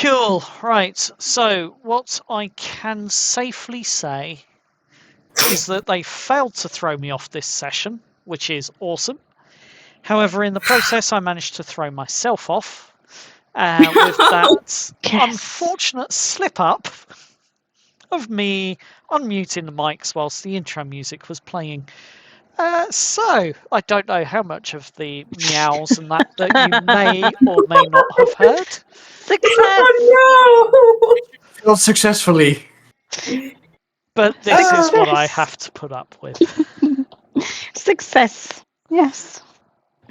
Cool. Right. So what I can safely say is that they failed to throw me off this session, which is awesome. However, in the process, I managed to throw myself off with that unfortunate slip up of me unmuting the mics whilst the intro music was playing. So, I don't know how much of the meows and that you may or may not have heard. Success! Oh no! Failed successfully. But this is what I have to put up with. Success. Yes.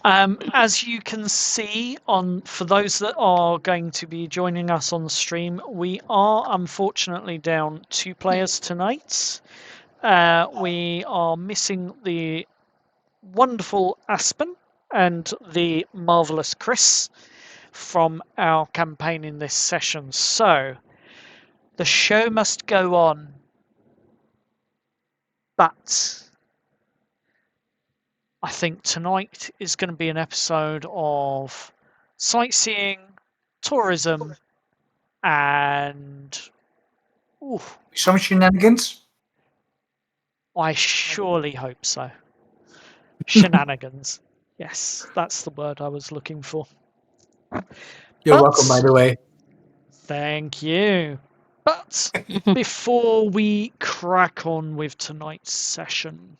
As you can see, for those that are going to be joining us on the stream, we are unfortunately down 2 players tonight. We are missing the wonderful Aspen and the marvellous Chris from our campaign in this session. So, the show must go on. But I think tonight is going to be an episode of sightseeing, tourism, and Some shenanigans? I surely hope so. Shenanigans. Yes, that's the word I was looking for. You're welcome, by the way. Thank you. But before we crack on with tonight's session,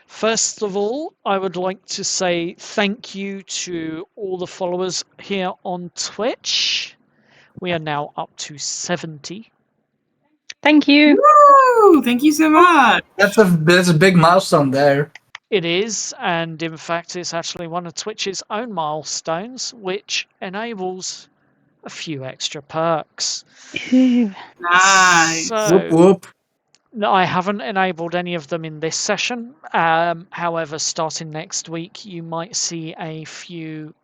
first of all, I would like to say thank you to all the followers here on Twitch. We are now up to 70. Thank you. Woo! Thank you so much. That's a big milestone there. It is, and in fact, it's actually one of Twitch's own milestones, which enables a few extra perks. Nice. So, Whoop whoop. no, I haven't enabled any of them in this session. However, starting next week, you might see a few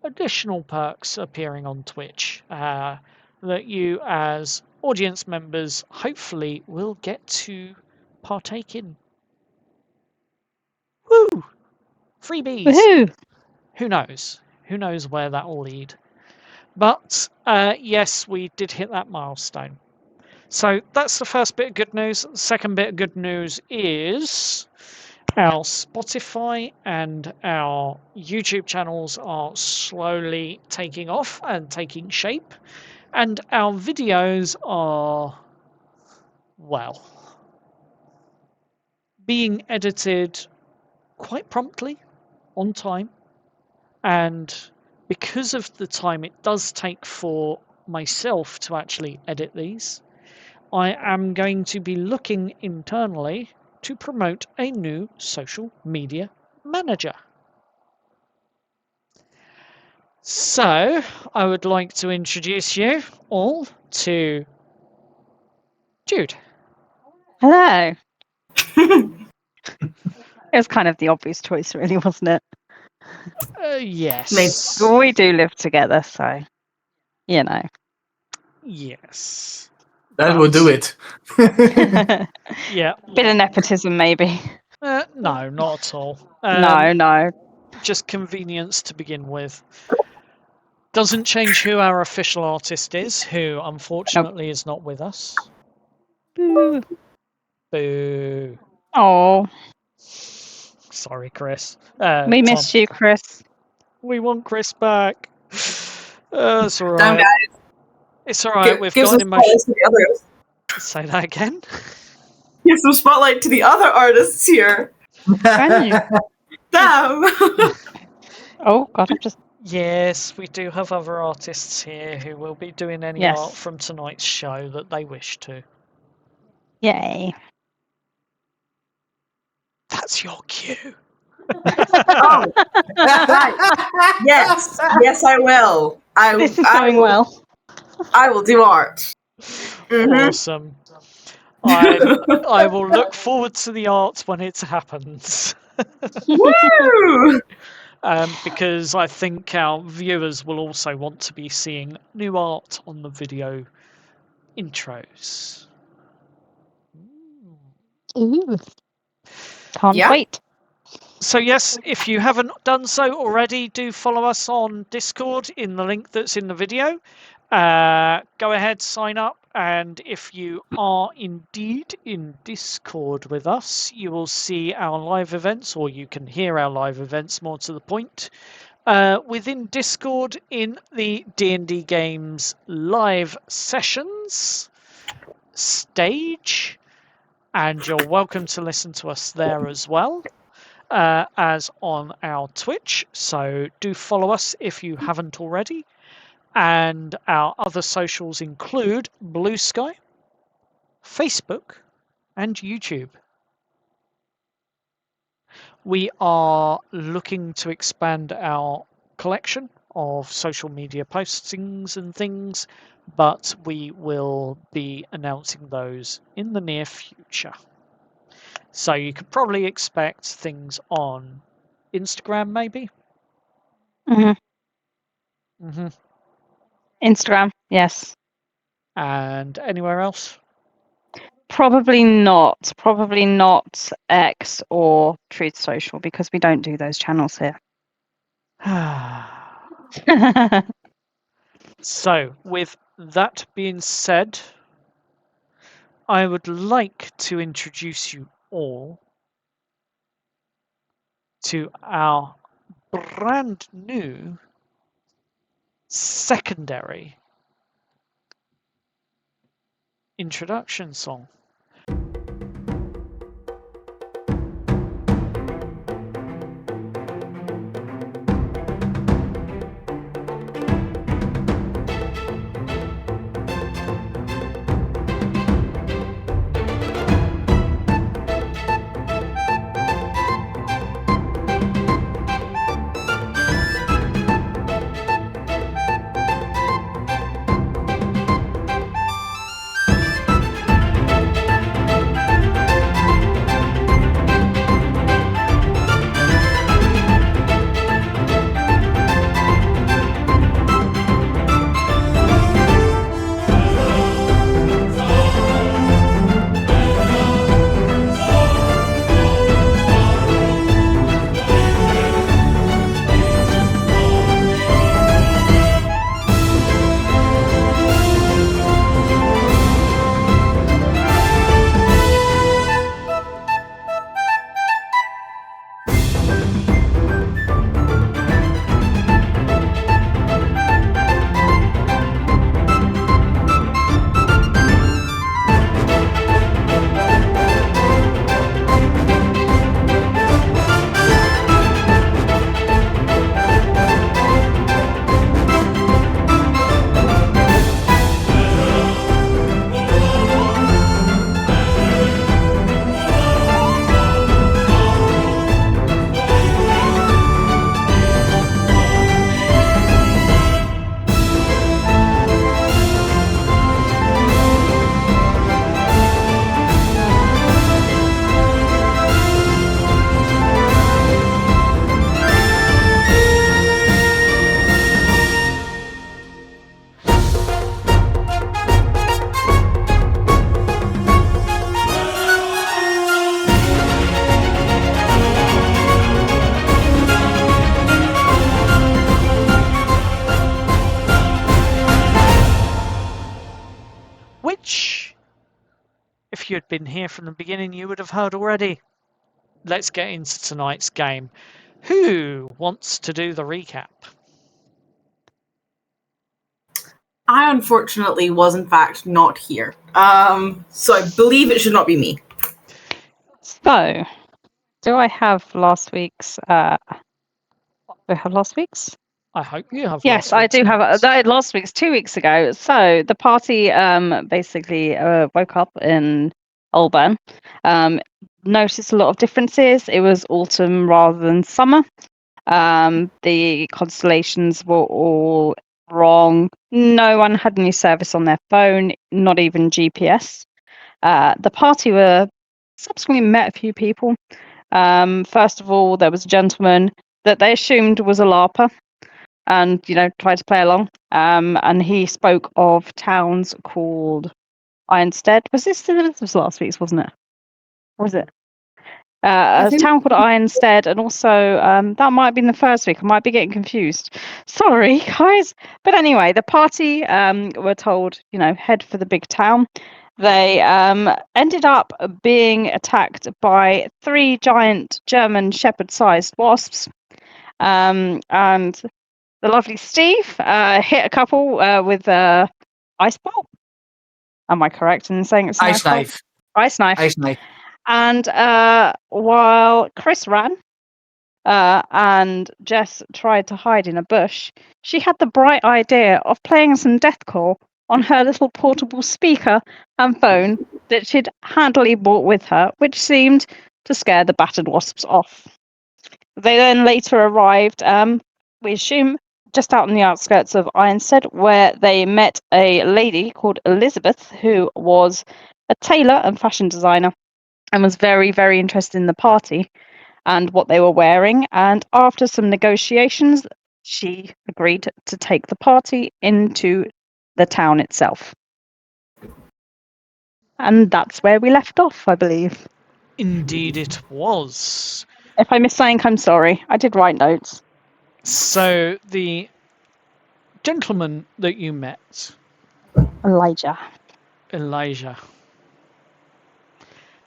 additional perks appearing on Twitch that you, as audience members, hopefully will get to partake in. Woo! Freebies! Woohoo! Who knows? Who knows where that will lead? But yes, we did hit that milestone. So that's the first bit of good news. The second bit of good news is our Spotify and our YouTube channels are slowly taking off and taking shape. And our videos are, well, being edited quite promptly, on time. And because of the time it does take for myself to actually edit these, I am going to be looking internally to promote a new social media manager. So, I would like to introduce you all to Jude. Hello. It was kind of the obvious choice, really, wasn't it? Yes. We do live together, so, you know. Yes. That will do it. Yeah. Bit of nepotism, maybe. No, not at all. No. Just convenience to begin with. Doesn't change who our official artist is, who unfortunately is not with us. Boo. Boo. Oh, Sorry, Chris. we missed you, Chris. We want Chris back. It's all Damn, right. guys. It's all right. We've Give got some an emotion. spotlight to the others. Say that again. Give some spotlight to the other artists here. Can you? Damn. Oh, God, I'm just... Yes, we do have other artists here who will be doing any Yes. art from tonight's show that they wish to. Yay. That's your cue. Oh, right. Yes, I will. This is going well. I will do art. Mhm. Awesome. I will look forward to the art when it happens. Woo! Because I think our viewers will also want to be seeing new art on the video intros. Ooh. Can't Yeah. wait. So yes, if you haven't done so already, do follow us on Discord in the link that's in the video. Go ahead, sign up, and if you are indeed in Discord with us, you will see our live events, or you can hear our live events, more to the point, within Discord in the D&D Games live sessions stage, and you're welcome to listen to us there as well. As on our Twitch, so do follow us if you haven't already. And our other socials include Blue Sky, Facebook, and YouTube. We are looking to expand our collection of social media postings and things, but we will be announcing those in the near future. So you could probably expect things on Instagram, maybe? Instagram, yes. And anywhere else? Probably not. Probably not X or Truth Social, because we don't do those channels here. So, with that being said, I would like to introduce you all to our brand new secondary introduction song. Which, if you'd been here from the beginning, you would have heard already. Let's get into tonight's game. Who wants to do the recap? I unfortunately was in fact not here. So I believe it should not be me. So, do I have last week's? Do I have last week's? I hope you have. Yes, I do have. Last week's 2 weeks ago. So the party basically woke up in Albion. Noticed a lot of differences. It was autumn rather than summer. The constellations were all wrong. No one had any service on their phone, not even GPS. The party were subsequently met a few people. First of all, there was a gentleman that they assumed was a LARPer, and tried to play along. And he spoke of towns called Ironstead. Was this last week's, wasn't it? Was it? A think- town called Ironstead, and also that might have been the first week. I might be getting confused. Sorry, guys. But anyway, the party were told, head for the big town. They ended up being attacked by 3 giant German shepherd-sized wasps, and the lovely Steve hit a couple with a ice bolt. Am I correct in saying it's an Ice bolt? knife. Ice knife. Ice knife. And while Chris ran and Jess tried to hide in a bush, she had the bright idea of playing some deathcore on her little portable speaker and phone that she'd handily brought with her, which seemed to scare the battered wasps off. They then later arrived, we assume, just out on the outskirts of Ironstead, where they met a lady called Elizabeth, who was a tailor and fashion designer, and was very, very interested in the party and what they were wearing. And after some negotiations, she agreed to take the party into the town itself. And that's where we left off, I believe. Indeed, it was. If I missed something, I'm sorry. I did write notes. So the gentleman that you met, Elijah. Elijah,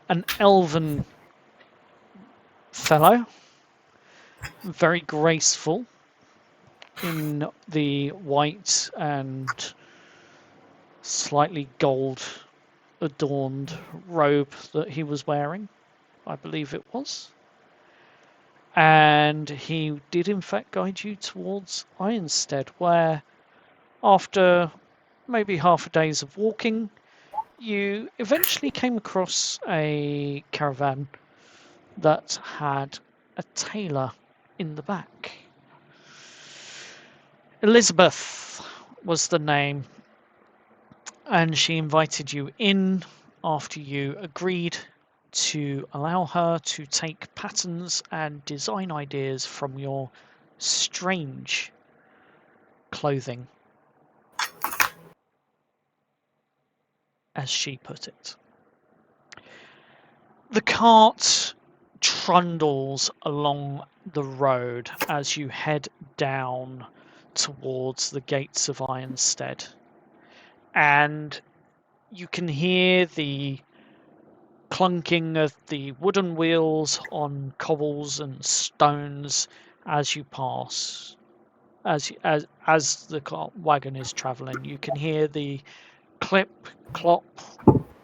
an elven fellow, very graceful in the white and slightly gold adorned robe that he was wearing, I believe it was. And he did in fact guide you towards Ironstead, where after maybe half a day's of walking, you eventually came across a caravan that had a tailor in the back. Elizabeth was the name, and she invited you in after you agreed to allow her to take patterns and design ideas from your strange clothing, as she put it. The cart trundles along the road as you head down towards the gates of Ironstead, and you can hear the clunking of the wooden wheels on cobbles and stones as you pass. As the wagon is travelling, you can hear the clip clop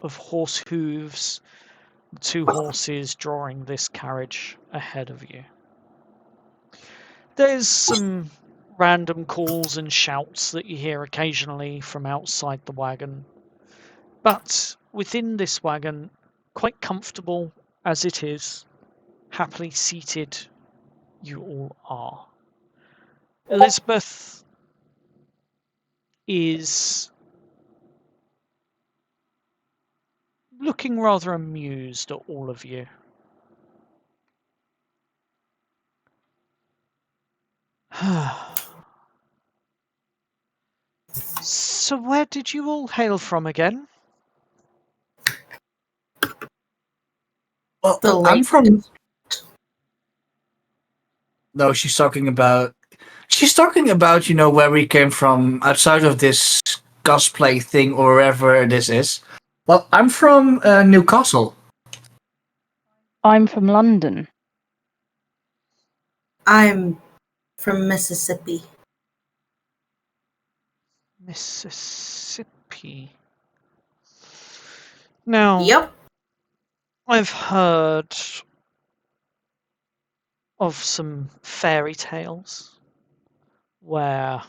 of horse hooves, the 2 horses drawing this carriage ahead of you. There's some random calls and shouts that you hear occasionally from outside the wagon, but within this wagon, quite comfortable as it is, happily seated you all are. Elizabeth is looking rather amused at all of you. So where did you all hail from again? Well, The I'm lake. from. No, She's talking about, where we came from outside of this cosplay thing or wherever this is. Well, I'm from Newcastle. I'm from London. I'm from Mississippi. Mississippi. Now, Yep. I've heard of some fairy tales where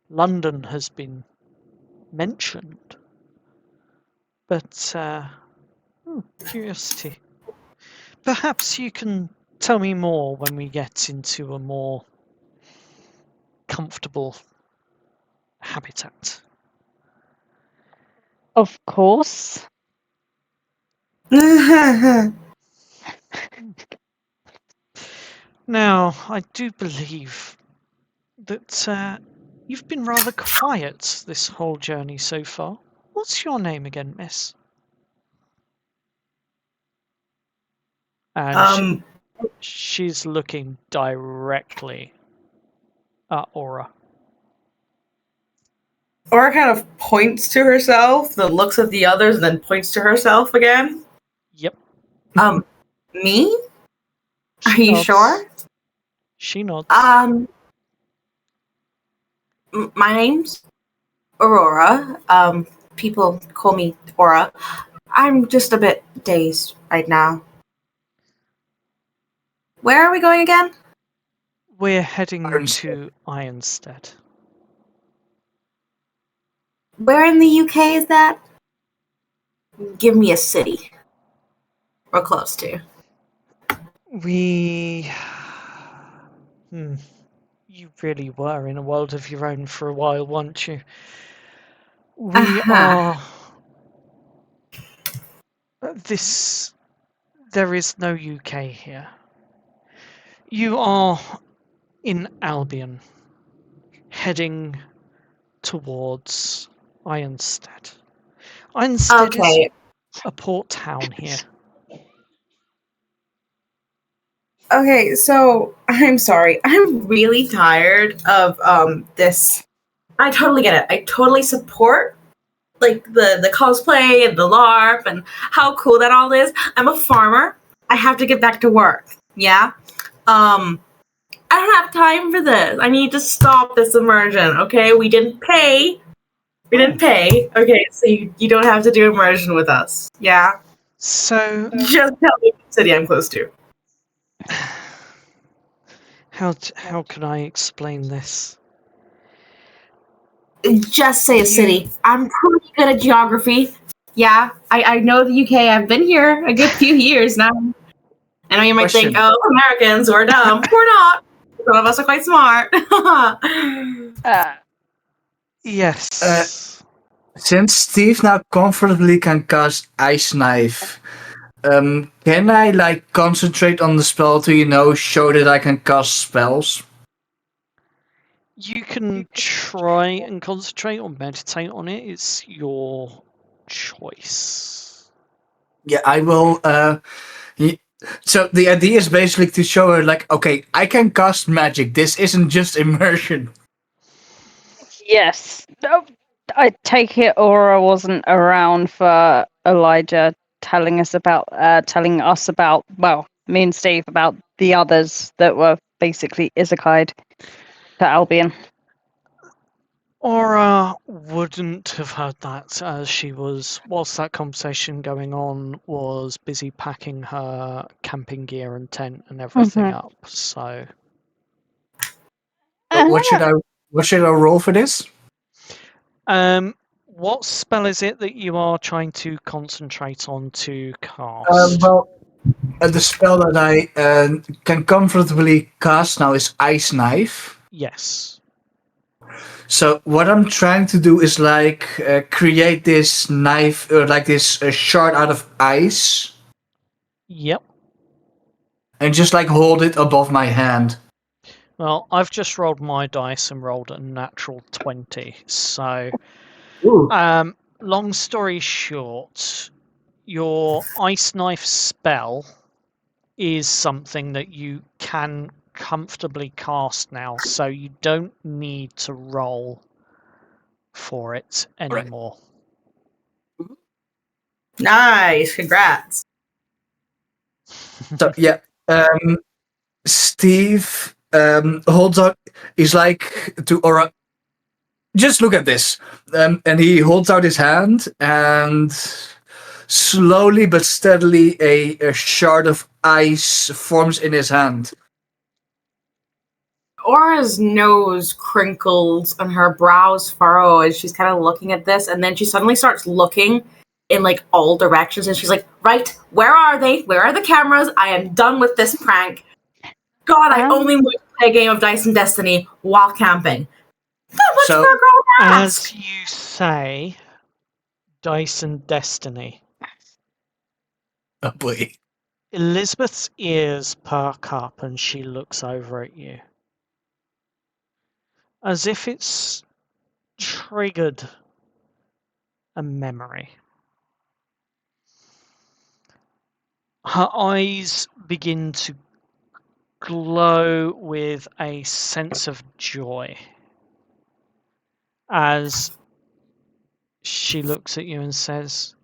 London has been mentioned, but curiosity. Perhaps you can tell me more when we get into a more comfortable habitat. Of course. Now, I do believe that you've been rather quiet this whole journey so far. What's your name again, miss? And she's looking directly at Aura. Aura kind of points to herself, then looks at the others, and then points to herself again. Yep. Me? Are She you nods. sure? She nods. My name's Aurora. People call me Aura. I'm just a bit dazed right now. Where are we going again? We're heading Ironstead. to Ironstead. Where in the UK is that? Give me a city. We're close to. We... You really were in a world of your own for a while, weren't you? We are... There is no UK here. You are in Albion, heading towards Ironstead. Ironstead is a port town here. Okay, so I'm sorry. I'm really tired of this. I totally get it. I totally support like the cosplay and the LARP and how cool that all is. I'm a farmer. I have to get back to work. Yeah. I don't have time for this. I need to stop this immersion. Okay, we didn't pay. We didn't pay. Okay, so you don't have to do immersion with us. Yeah. So Just tell me what city I'm close to. how can I explain this? Just say a city. I'm pretty good at geography. Yeah, I know the UK. I've been here a good few years now. I know you might think, Question. oh, Americans, we're dumb. We're not. Some of us are quite smart. Yes. Since Steve now comfortably can cast Ice Knife, can I like concentrate on the spell to show that I can cast spells? You can try and concentrate or meditate on it. It's your choice. Yeah, I will. So the idea is basically to show her like, okay, I can cast magic. This isn't just immersion. Yes. No, I take it Aura wasn't around for Elijah telling us about, well, me and Steve, about the others that were basically isekai to Albion. Aura wouldn't have heard that, as she was, whilst that conversation going on, was busy packing her camping gear and tent and everything up. So What should I roll for this? what spell is it that you are trying to concentrate on to cast? The spell that I can comfortably cast now is Ice Knife. Yes. So what I'm trying to do is like create this knife or like this shard out of ice. Yep. And just like hold it above my hand. Well, I've just rolled my dice and rolled a natural 20. So, long story short, your ice knife spell is something that you can comfortably cast now, so you don't need to roll for it anymore. Nice, congrats. So yeah, Steve holds out. He's like to Aura. Just look at this, and he holds out his hand, and slowly but steadily, a shard of ice forms in his hand. Aura's nose crinkles and her brows furrow as she's kind of looking at this, and then she suddenly starts looking in like all directions, and she's like, right, where are they? Where are the cameras? I am done with this prank. God, I only want to play a game of Dice and Destiny while camping. That much for a girl to ask. As you say, Dice and Destiny. Oh boy. Elizabeth's ears perk up and she looks over at you. As if it's triggered a memory. Her eyes begin to glow with a sense of joy as she looks at you and says,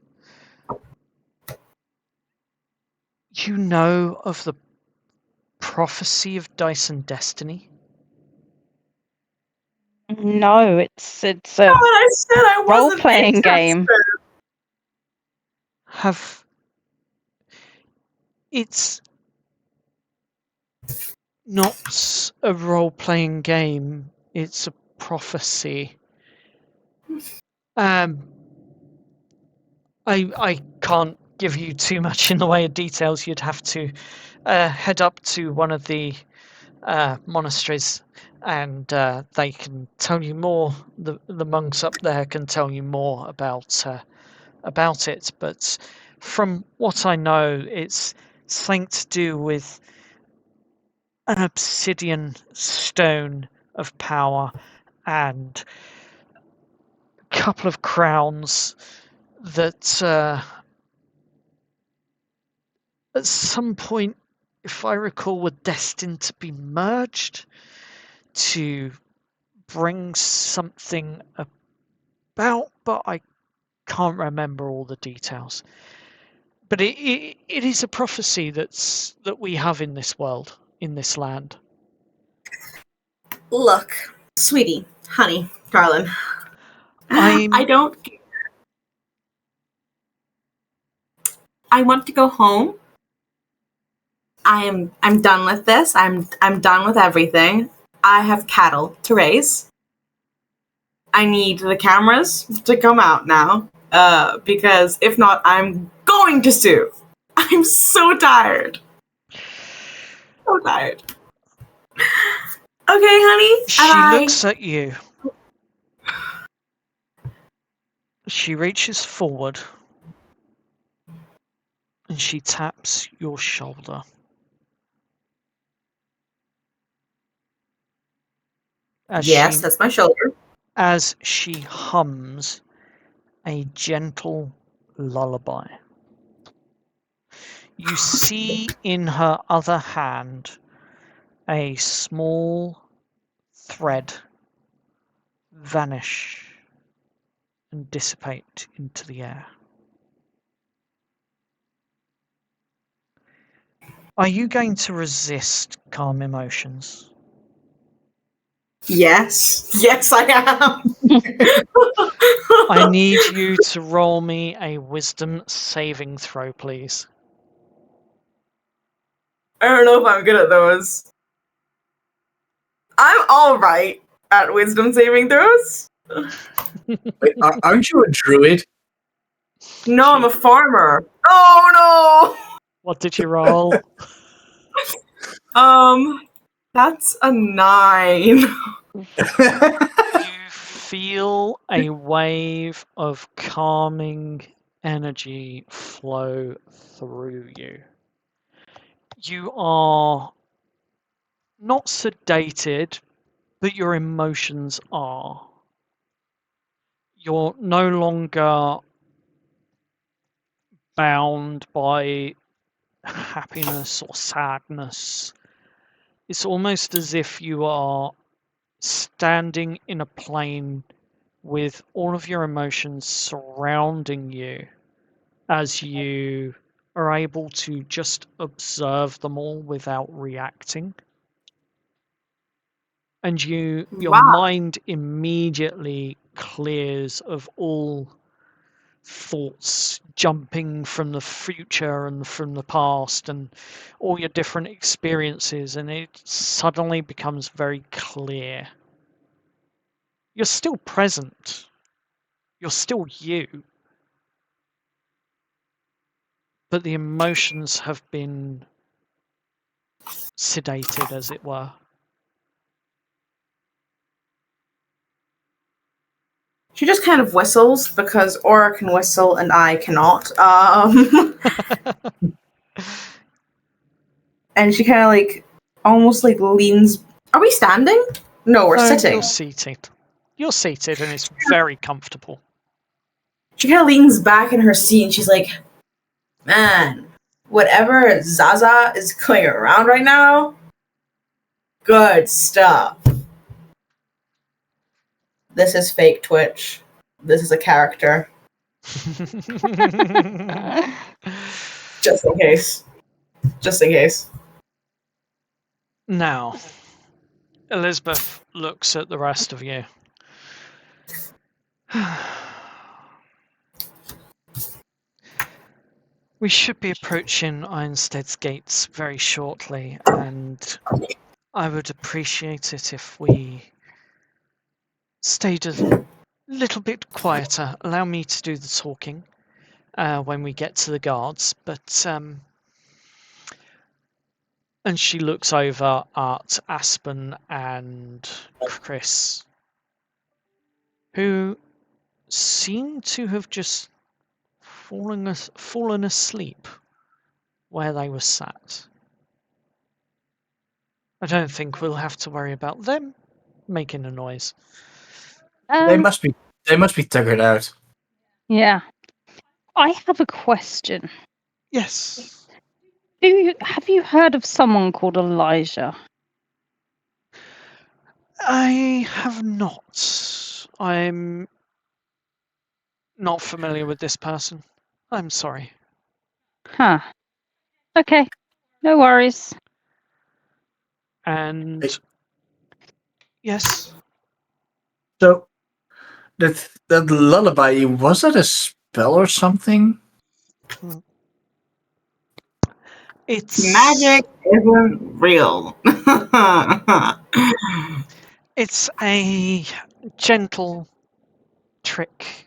"You know of the prophecy of dice and destiny?" No, it's a I said I wasn't role-playing game. interested. It's not a role-playing game, it's a prophecy. I can't give you too much in the way of details. You'd have to head up to one of the monasteries, and they can tell you more. The monks up there can tell you more about it. But from what I know, it's something to do with an obsidian stone of power and a couple of crowns that at some point, if I recall, were destined to be merged to bring something about, but I can't remember all the details. But it is a prophecy that we have in this world, in this land. Look, sweetie, honey, darling. I'm I don't. I want to go home. I'm done with this. I'm done with everything. I have cattle to raise. I need the cameras to come out now. Because if not, I'm going to sue. I'm so tired. So tired. Okay, honey. She looks at you. She reaches forward and she taps your shoulder. Yes, that's my shoulder. As she hums a gentle lullaby. You see in her other hand a small thread vanish and dissipate into the air. Are you going to resist calm emotions? Yes. Yes, I am. I need you to roll me a wisdom saving throw, please. I don't know if I'm good at those. I'm alright at wisdom saving throws. Wait, aren't you a druid? No, I'm a farmer. Oh What did you roll? no! That's a 9. You feel a wave of calming energy flow through you. You are not sedated, but your emotions are. You're no longer bound by happiness or sadness. It's almost as if you are standing in a plane with all of your emotions surrounding you as you are able to just observe them all without reacting. And your Wow. mind immediately clears of all thoughts jumping from the future and from the past and all your different experiences, and it suddenly becomes very clear. You're still present. You're still you. But the emotions have been sedated, as it were. She just kind of whistles because Aura can whistle and I cannot. And she kind of like almost like leans. Are we standing? No, we're sitting. You're seated. You're seated, and it's very comfortable. She kind of leans back in her seat and she's like, "Man, whatever Zaza is going around right now, good stuff. This is fake Twitch. This is a character. Just in case. Just in case. Now, Elizabeth looks at the rest of you. We should be approaching Ironstead's gates very shortly, and I would appreciate it if we stayed a little bit quieter. Allow me to do the talking when we get to the guards, but and she looks over at Aspen and Chris, who seem to have just fallen asleep where they were sat. I don't think we'll have to worry about them making a noise. They must be tuckered out. Yeah. I have a question. Yes. Have you heard of someone called Elijah? I have not. I'm not familiar with this person. I'm sorry. Huh. Okay. No worries. And Hey. yes, So that lullaby, was that a spell or something? it's Magic isn't real. It's a gentle trick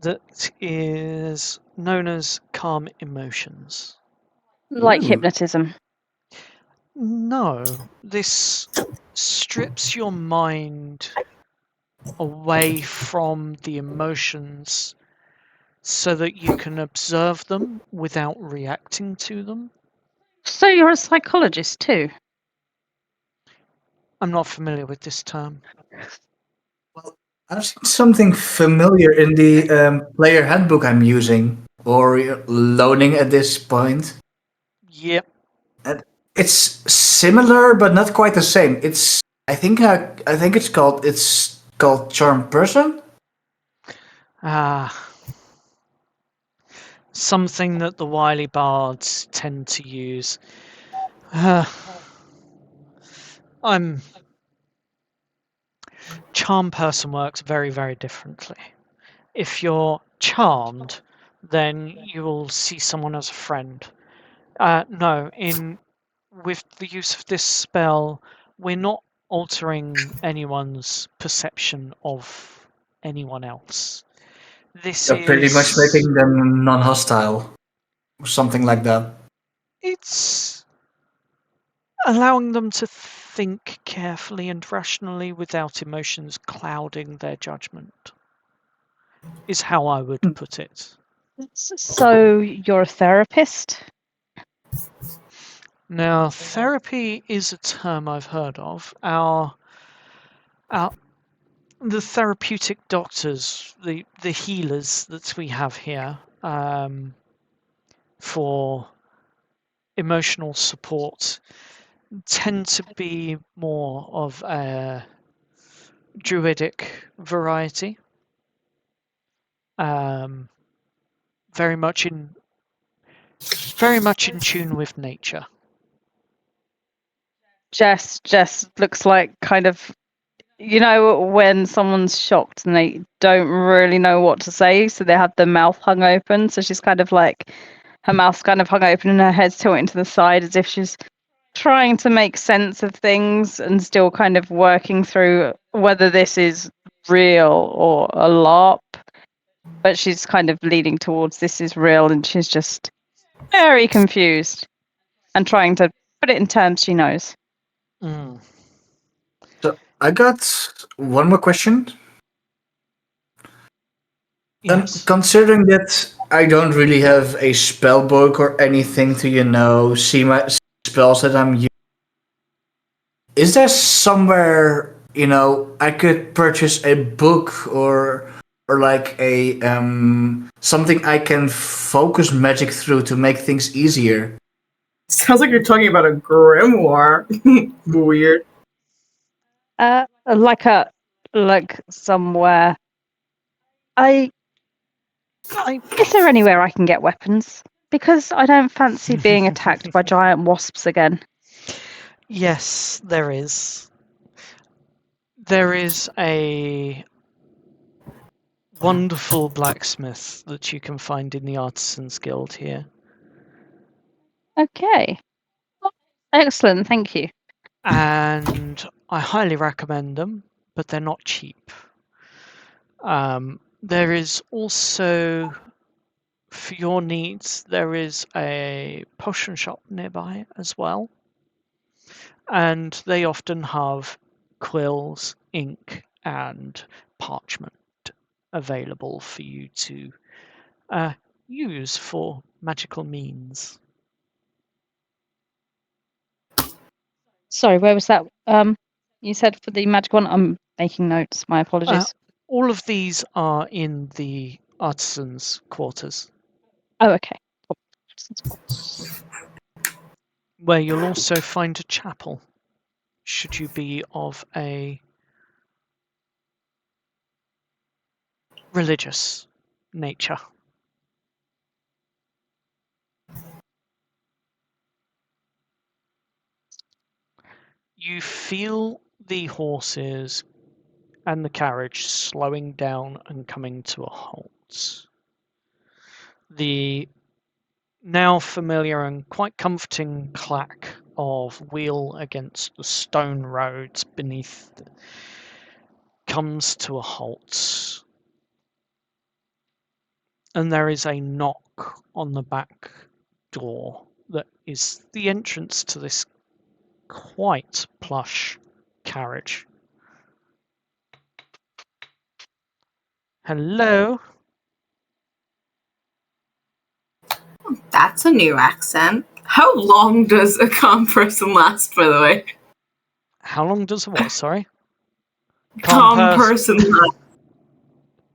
that is known as calm emotions. Like Ooh. hypnotism. No, this strips your mind away from the emotions so that you can observe them without reacting to them. So you're a psychologist too? I'm not familiar with this term. Well, I've seen something familiar in the player handbook I'm using or loaning at this point. Yep. And it's similar, but not quite the same. I think it's called Charm Person. Something that the wily bards tend to use. Charm person works very, very differently. If you're charmed, then you will see someone as a friend. No, with the use of this spell, we're not altering anyone's perception of anyone else. This Pretty much is making them non-hostile, or something like that. it's allowing them to think carefully and rationally without emotions clouding their judgment, is how I would put it. So you're a therapist? Now, therapy is a term I've heard of. The therapeutic doctors, the healers that we have here for emotional support, tend to be more of a druidic variety. Very much in tune with nature. Jess looks like kind of, when someone's shocked and they don't really know what to say, so they have their mouth hung open. So she's kind of like, her mouth's kind of hung open and her head's tilting to the side as if she's trying to make sense of things and still kind of working through whether this is real or a LARP. But she's kind of leaning towards this is real, and she's just very confused and trying to put it in terms she knows. Mm. So I got one more question. Yes. Considering that I don't really have a spell book or anything to, see my spells that I'm using, is there somewhere, I could purchase a book or or like a something I can focus magic through to make things easier? Sounds like you're talking about a grimoire. Weird. Like somewhere. I Is there anywhere I can get weapons? Because I don't fancy being attacked by giant wasps again. Yes, there is. There is a wonderful blacksmith that you can find in the Artisans Guild here. Okay. Excellent, thank you. And I highly recommend them, but they're not cheap. There is also, for your needs, there is a potion shop nearby as well. And they often have quills, ink, and parchment available for you to use for magical means. Sorry, where was that? You said for the magic one. I'm making notes. My apologies. All of these are in the artisans' quarters, Oh, okay. where you'll also find a chapel, should you be of a religious nature. You feel the horses and the carriage slowing down and coming to a halt. The now familiar and quite comforting clack of wheel against the stone roads beneath comes to a halt. And there is a knock on the back door that is the entrance to this quite plush carriage. Hello? That's a new accent. How long does a calm person last, by the way? How long does a what, sorry? Calm person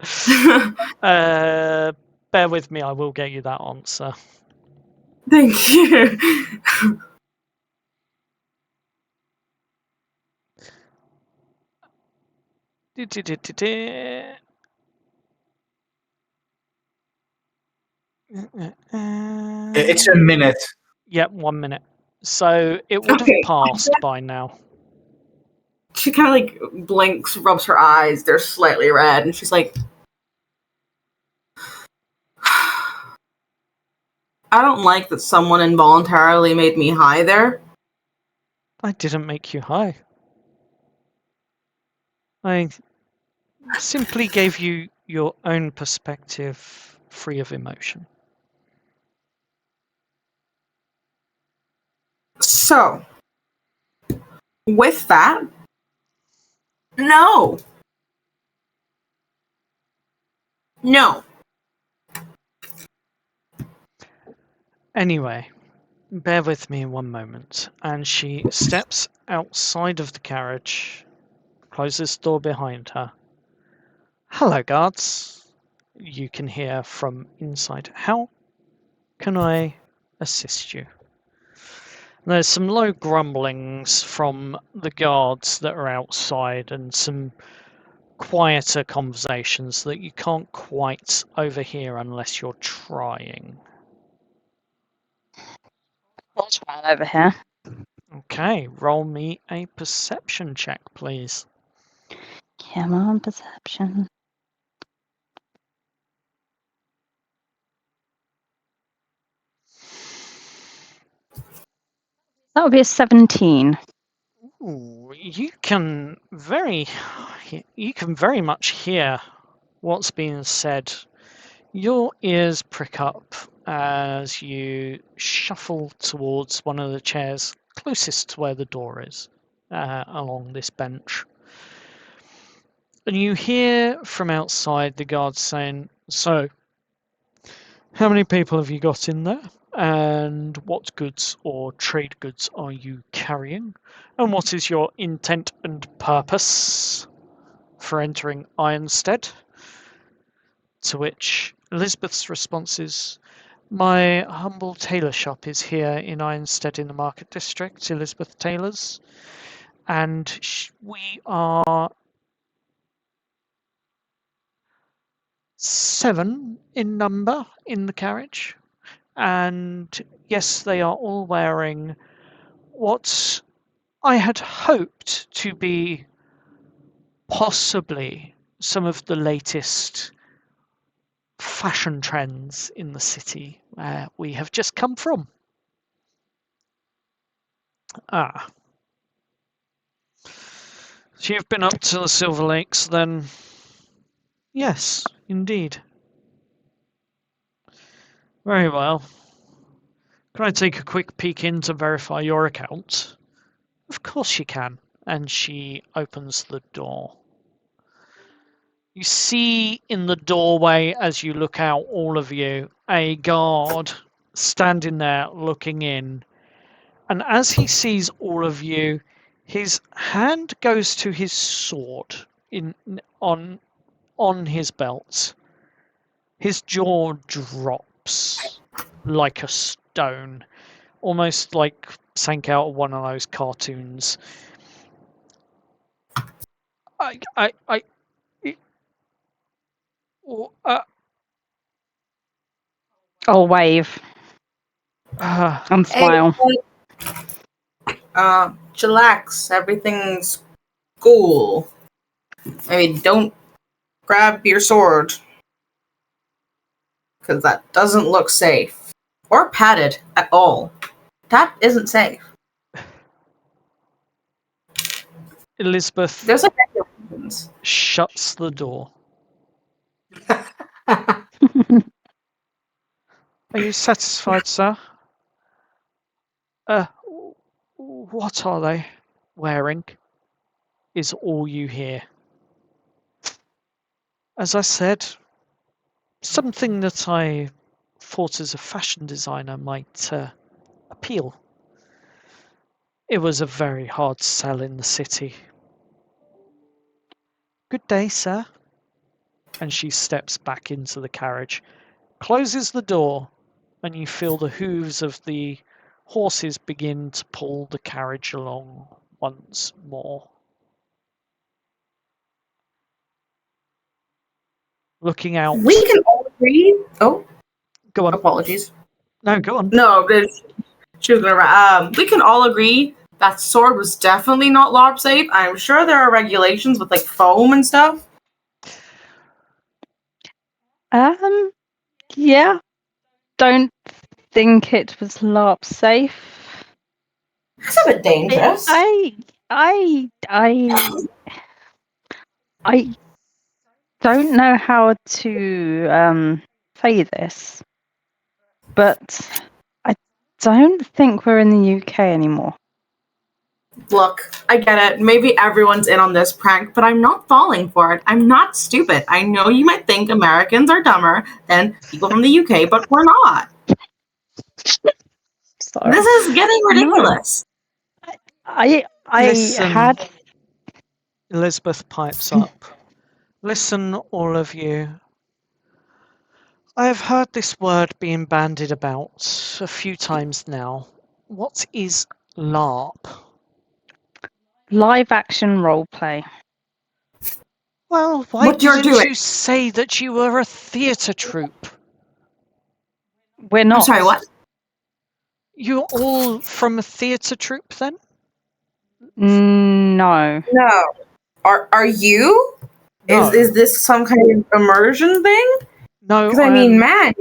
last. Bear with me, I will get you that answer. Thank you. It's a minute. Yep, 1 minute. So it would have Okay. passed by now. She kind of like blinks, rubs her eyes. They're slightly red, and she's like, "I don't like that someone involuntarily made me high there." I didn't make you high. I simply gave you your own perspective, free of emotion. So, with that, no. No. Anyway, bear with me 1 moment. And she steps outside of the carriage, closes the door behind her. Hello, guards. You can hear from inside. How can I assist you? There's some low grumblings from the guards that are outside and some quieter conversations that you can't quite overhear unless you're trying. I'll try it over here. Okay, roll me a perception check, please. Come on, perception. That would be a 17. Ooh, you can very much hear what's being said. Your ears prick up as you shuffle towards one of the chairs closest to where the door is, along this bench. And you hear from outside the guards saying, "So, how many people have you got in there? And what goods or trade goods are you carrying? And what is your intent and purpose for entering Ironstead?" To which Elizabeth's response is, "My humble tailor shop is here in Ironstead in the Market District, Elizabeth Tailors, and we are 7 in number in the carriage. And yes, they are all wearing what I had hoped to be possibly some of the latest fashion trends in the city where we have just come from." Ah. So you've been up to the Silver Lakes then? Yes, indeed. Very well. Can I take a quick peek in to verify your account? Of course you can. And she opens the door. You see in the doorway as you look out, all of you, a guard standing there looking in. And as he sees all of you, his hand goes to his sword on his belt. His jaw drops like a stone, almost like sank out of one of those cartoons. I'll wave and smile. Chillax. Everything's cool. I mean, don't grab your sword. Because that doesn't look safe. Or padded at all. That isn't safe. Elizabeth There's like regulations. shuts the door. Are you satisfied, sir? What are they wearing? Is all you hear. As I said, something that I thought as a fashion designer might appeal. It was a very hard sell in the city. Good day, sir. And she steps back into the carriage, closes the door, and you feel the hooves of the horses begin to pull the carriage along once more. Looking out. We can all agree. Oh, Go on. apologies. No, go on. No, she was gonna. We can all agree that sword was definitely not LARP safe. I'm sure there are regulations with like foam and stuff. Yeah. Don't think it was LARP safe. That's a bit dangerous. I don't know how to say this, but I don't think we're in the UK anymore. Look, I get it. Maybe everyone's in on this prank, but I'm not falling for it. I'm not stupid. I know you might think Americans are dumber than people from the UK, but we're not. Sorry. This is getting ridiculous. I Listen. had. Elizabeth pipes up. Listen, all of you. I have heard this word being bandied about a few times now. What is LARP? Live action roleplay. Well, why What you're didn't doing. you say that you were a theatre troupe? We're not. I'm sorry, what? You're all from a theatre troupe then? No. No. Are you? No. Is this some kind of immersion thing? No, Because I mean, man,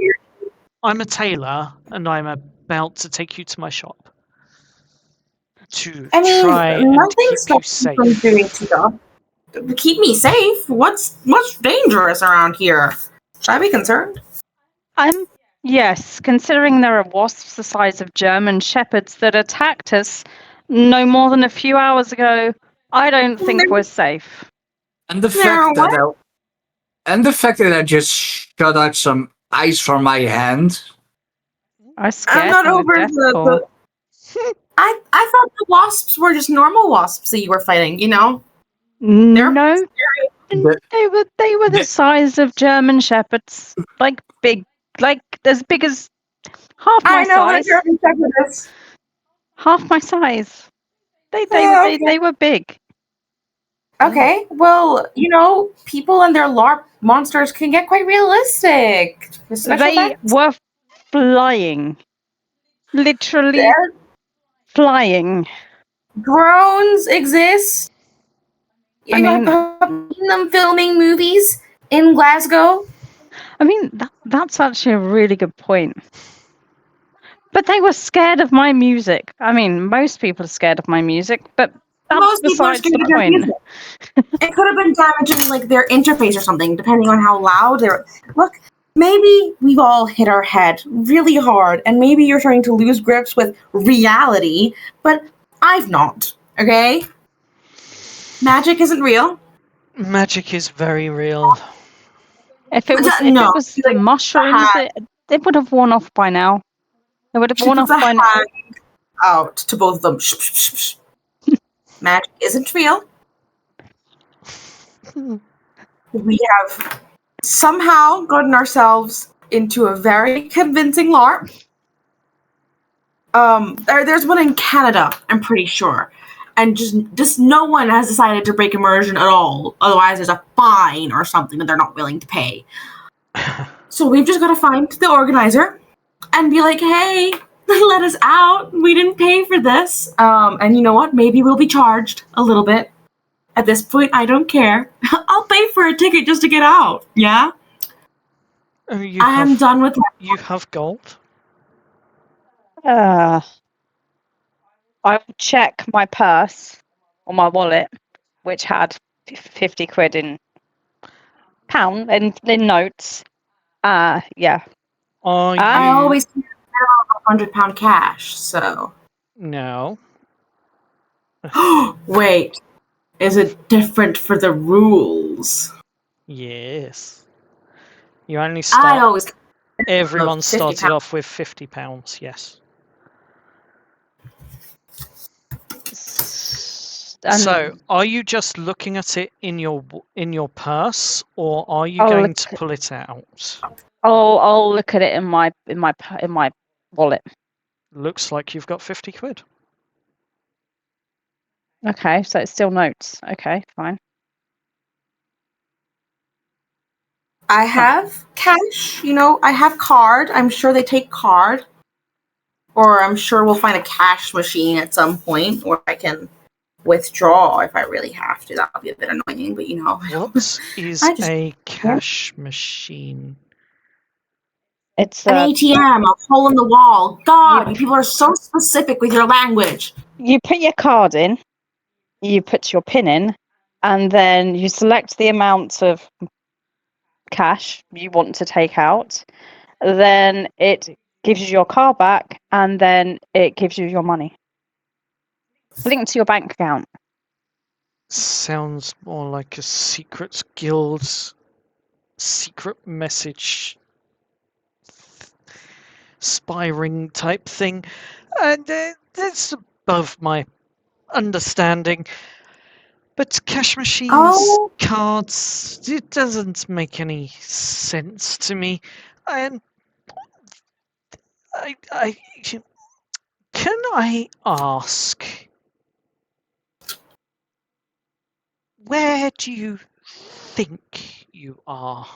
I'm a tailor and I'm about to take you to my shop. To try and nothing keep you stops me from safe. doing stuff. Keep me safe. What's dangerous around here? Should I be concerned? Yes, considering there are wasps the size of German shepherds that attacked us no more than a few hours ago, I don't think we're safe. And the fact that I just shot out some ice from my hand. I scared I'm not them over with deathcore. I thought the wasps were just normal wasps that you were fighting, you know? No, They were the size of German shepherds, like big, like as big as half my I know what a size. German Shepherd is. Half my size. Okay. They were big. Okay, well, people and their LARP monsters can get quite realistic. The special They effects. were flying, literally Their flying. drones exist. I You mean, have seen them filming movies in Glasgow. that's actually a really good point. But they were scared of my music. I mean, most people are scared of my music, but that's Most people are besides scared the of their point. music. It could have been damaging, like their interface or something, depending on how loud they're. Look, maybe we've all hit our head really hard, and maybe you're starting to lose grips with reality, but I've not. Okay, magic isn't real. Magic is very real. If it was No, the like mushrooms, it would have worn off by now. It would have she worn puts off a by now. hand out to both of them. Shh, shh, shh, shh. Magic isn't real. We have somehow gotten ourselves into a very convincing LARP. There's one in Canada, I'm pretty sure, and just no one has decided to break immersion at all. Otherwise, there's a fine or something that they're not willing to pay. So we've just got to find the organizer and be like, "Hey, let us out. We didn't pay for this." And you know what? Maybe we'll be charged a little bit. At this point, I don't care. I'll pay for a ticket just to get out. Yeah. I am done with that. You have gold? I will check my purse or my wallet, which had 50 quid in pound and in notes. Yeah. Are I you... always carry around £100 cash. So No. wait, is it different for the rules? Yes. You only I start... always Everyone £50. started off with £50, yes. So, are you just looking at it in your purse, or are you going to pull it out? I'll look at it in my wallet. Looks like you've got 50 quid. Okay, so it's still notes. Okay, fine. I have cash, I have card. I'm sure they take card. Or I'm sure we'll find a cash machine at some point where I can withdraw if I really have to. That'll be a bit annoying, but What is a cash machine? It's an ATM, a hole in the wall. God, you people are so specific with your language. You put your card in, you put your PIN in, and then you select the amount of cash you want to take out. Then it gives you your card back, and then it gives you your money. Linked to your bank account. Sounds more like a secret guild's secret message spy ring type thing. And that's above my understanding. But cash machines, cards, it doesn't make any sense to me. And I can I ask, where do you think you are?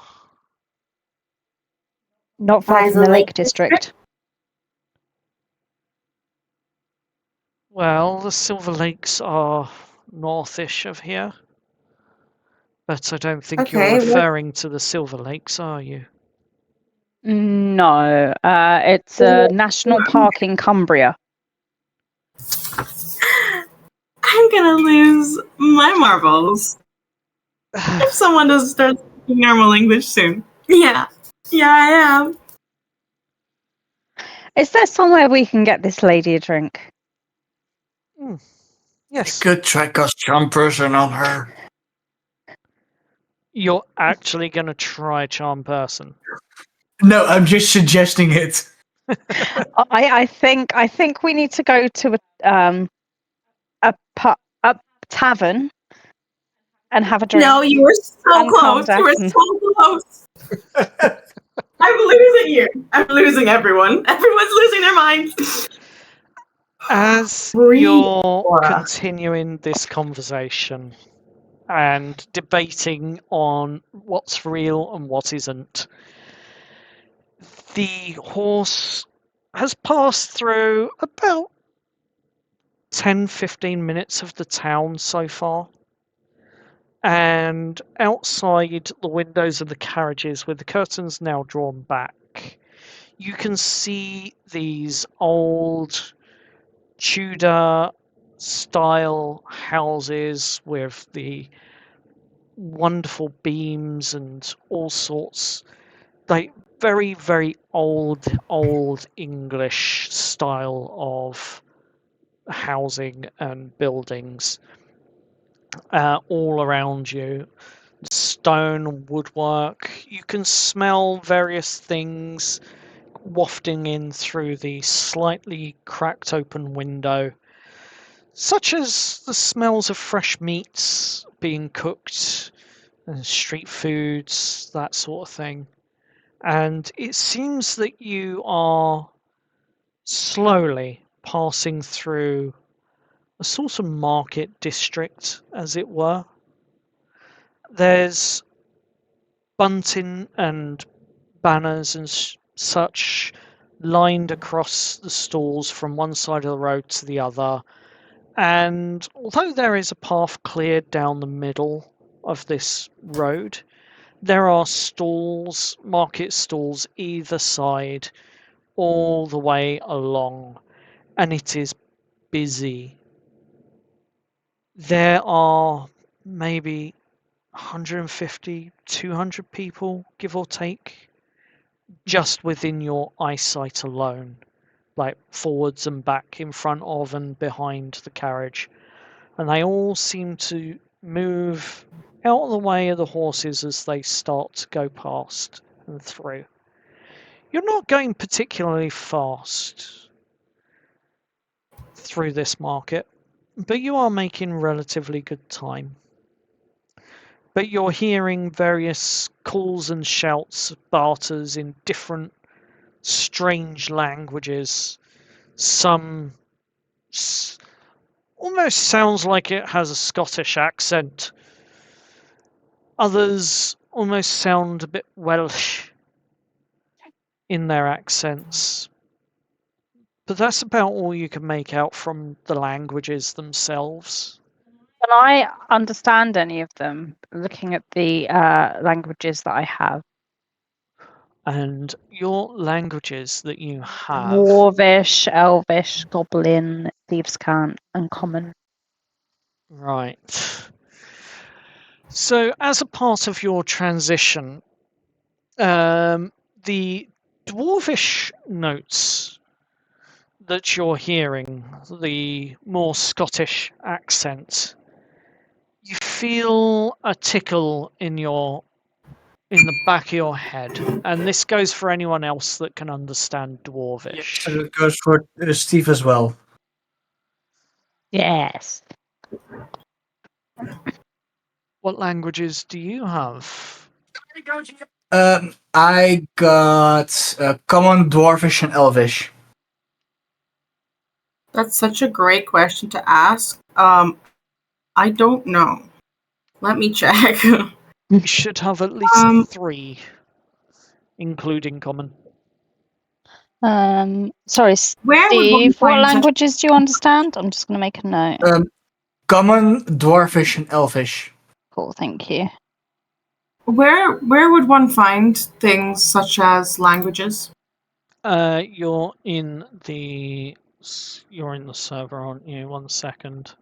Not far from the Lake District. Well, the Silver Lakes are northish of here. But I don't think you're referring to the Silver Lakes, are you? No, it's a national park in Cumbria. I'm gonna lose my marbles if someone doesn't start speaking normal English soon. Yeah, I am. Is there somewhere we can get this lady a drink? Yes. Good track us charm person on her. You're actually going to try charm person? No, I'm just suggesting it. I think we need to go to a tavern and have a drink. No, you were so And calm close. You were down. so close. I'm losing you. I'm losing everyone. Everyone's losing their minds. As Breathe, you're Aura. continuing this conversation and debating on what's real and what isn't, the horse has passed through about 10-15 minutes of the town so far. And outside the windows of the carriages, with the curtains now drawn back, you can see these old Tudor style houses with the wonderful beams and all sorts, like very, very old English style of housing and buildings all around you. Stone woodwork. You can smell various things wafting in through the slightly cracked open window, such as the smells of fresh meats being cooked and street foods, that sort of thing. And it seems that you are slowly passing through a sort of market district, as it were. There's bunting and banners and such lined across the stalls from one side of the road to the other. And although there is a path cleared down the middle of this road, there are stalls, market stalls either side, all the way along, and it is busy. There are maybe 150, 200 people, give or take, just within your eyesight alone, like forwards and back, in front of and behind the carriage. And they all seem to move out of the way of the horses as they start to go past and through. You're not going particularly fast through this market, but you are making relatively good time. But you're hearing various calls and shouts of barters in different strange languages. Some almost sounds like it has a Scottish accent. Others almost sound a bit Welsh in their accents. But that's about all you can make out from the languages themselves. Can I understand any of them looking at the languages that I have? And your languages that you have. Dwarvish, Elvish, Goblin, Thieves' Cant, and Common. Right. So, as a part of your transition, the Dwarvish notes that you're hearing, the more Scottish accent, you feel a tickle in the back of your head, and this goes for anyone else that can understand Dwarvish. And it goes for Steve as well. Yes. What languages do you have? I got Common, Dwarvish, and Elvish. That's such a great question to ask. I don't know. Let me check. You should have at least 3, including Common. Sorry, Where would one Steve. What find such- languages do you understand? I'm just going to make a note. Common, Dwarvish, and Elvish. Cool, thank you. Where would one find things such as languages? You're in the server, aren't you? 1 second.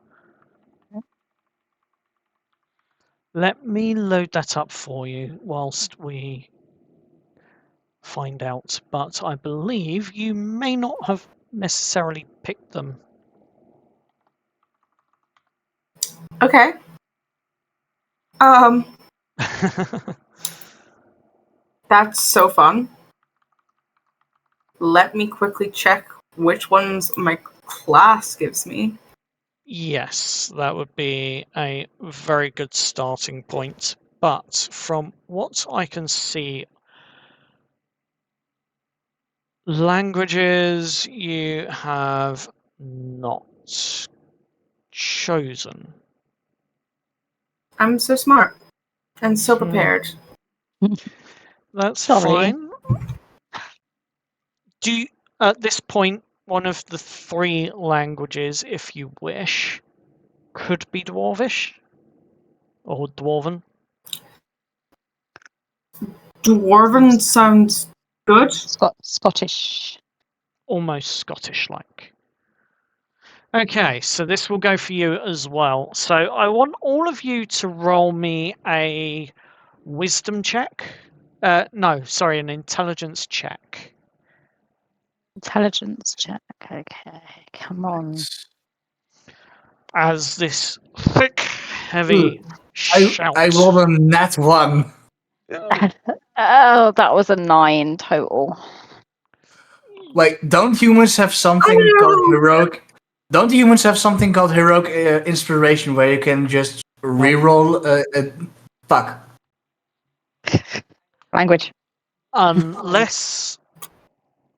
Let me load that up for you whilst we find out. But I believe you may not have necessarily picked them. Okay. That's so fun. Let me quickly check which ones my class gives me. Yes, that would be a very good starting point. But from what I can see, languages you have not chosen. I'm so smart and so prepared. That's Sorry. fine. Do you, at this point, one of the 3 languages, if you wish, could be Dwarvish or Dwarven. Dwarven sounds good. Scottish. Almost Scottish-like. Okay, so this will go for you as well. So I want all of you to roll me a wisdom check. No, sorry, an intelligence check. Intelligence check. Okay, come on. As this thick, heavy I shout. rolled a nat 1. Oh, that was a 9 total. Wait, don't humans have something called heroic? Don't humans have something called heroic inspiration where you can just reroll fuck? Language. Unless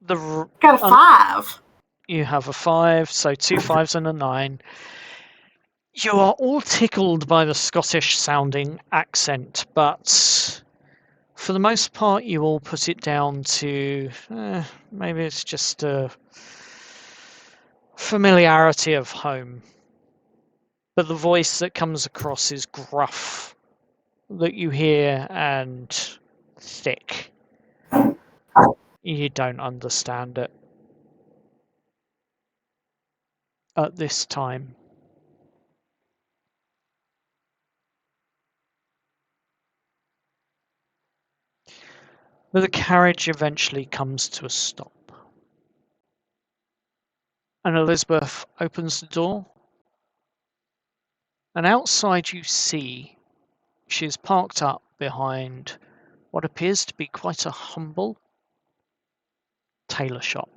Got a 5. you have a 5, so 2 5s and a 9. You are all tickled by the Scottish sounding accent, but for the most part, you all put it down to maybe it's just a familiarity of home. But the voice that comes across is gruff, that you hear, and thick. You don't understand it at this time. But the carriage eventually comes to a stop. And Elizabeth opens the door. And outside you see she's parked up behind what appears to be quite a humble tailor shop.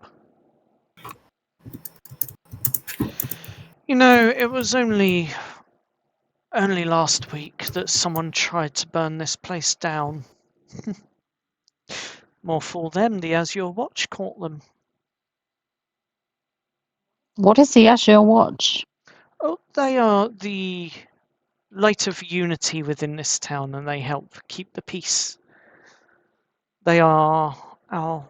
You know, it was only last week that someone tried to burn this place down. More fool them, the Azure Watch caught them. What is the Azure Watch? Oh, they are the light of unity within this town, and they help keep the peace. They are our...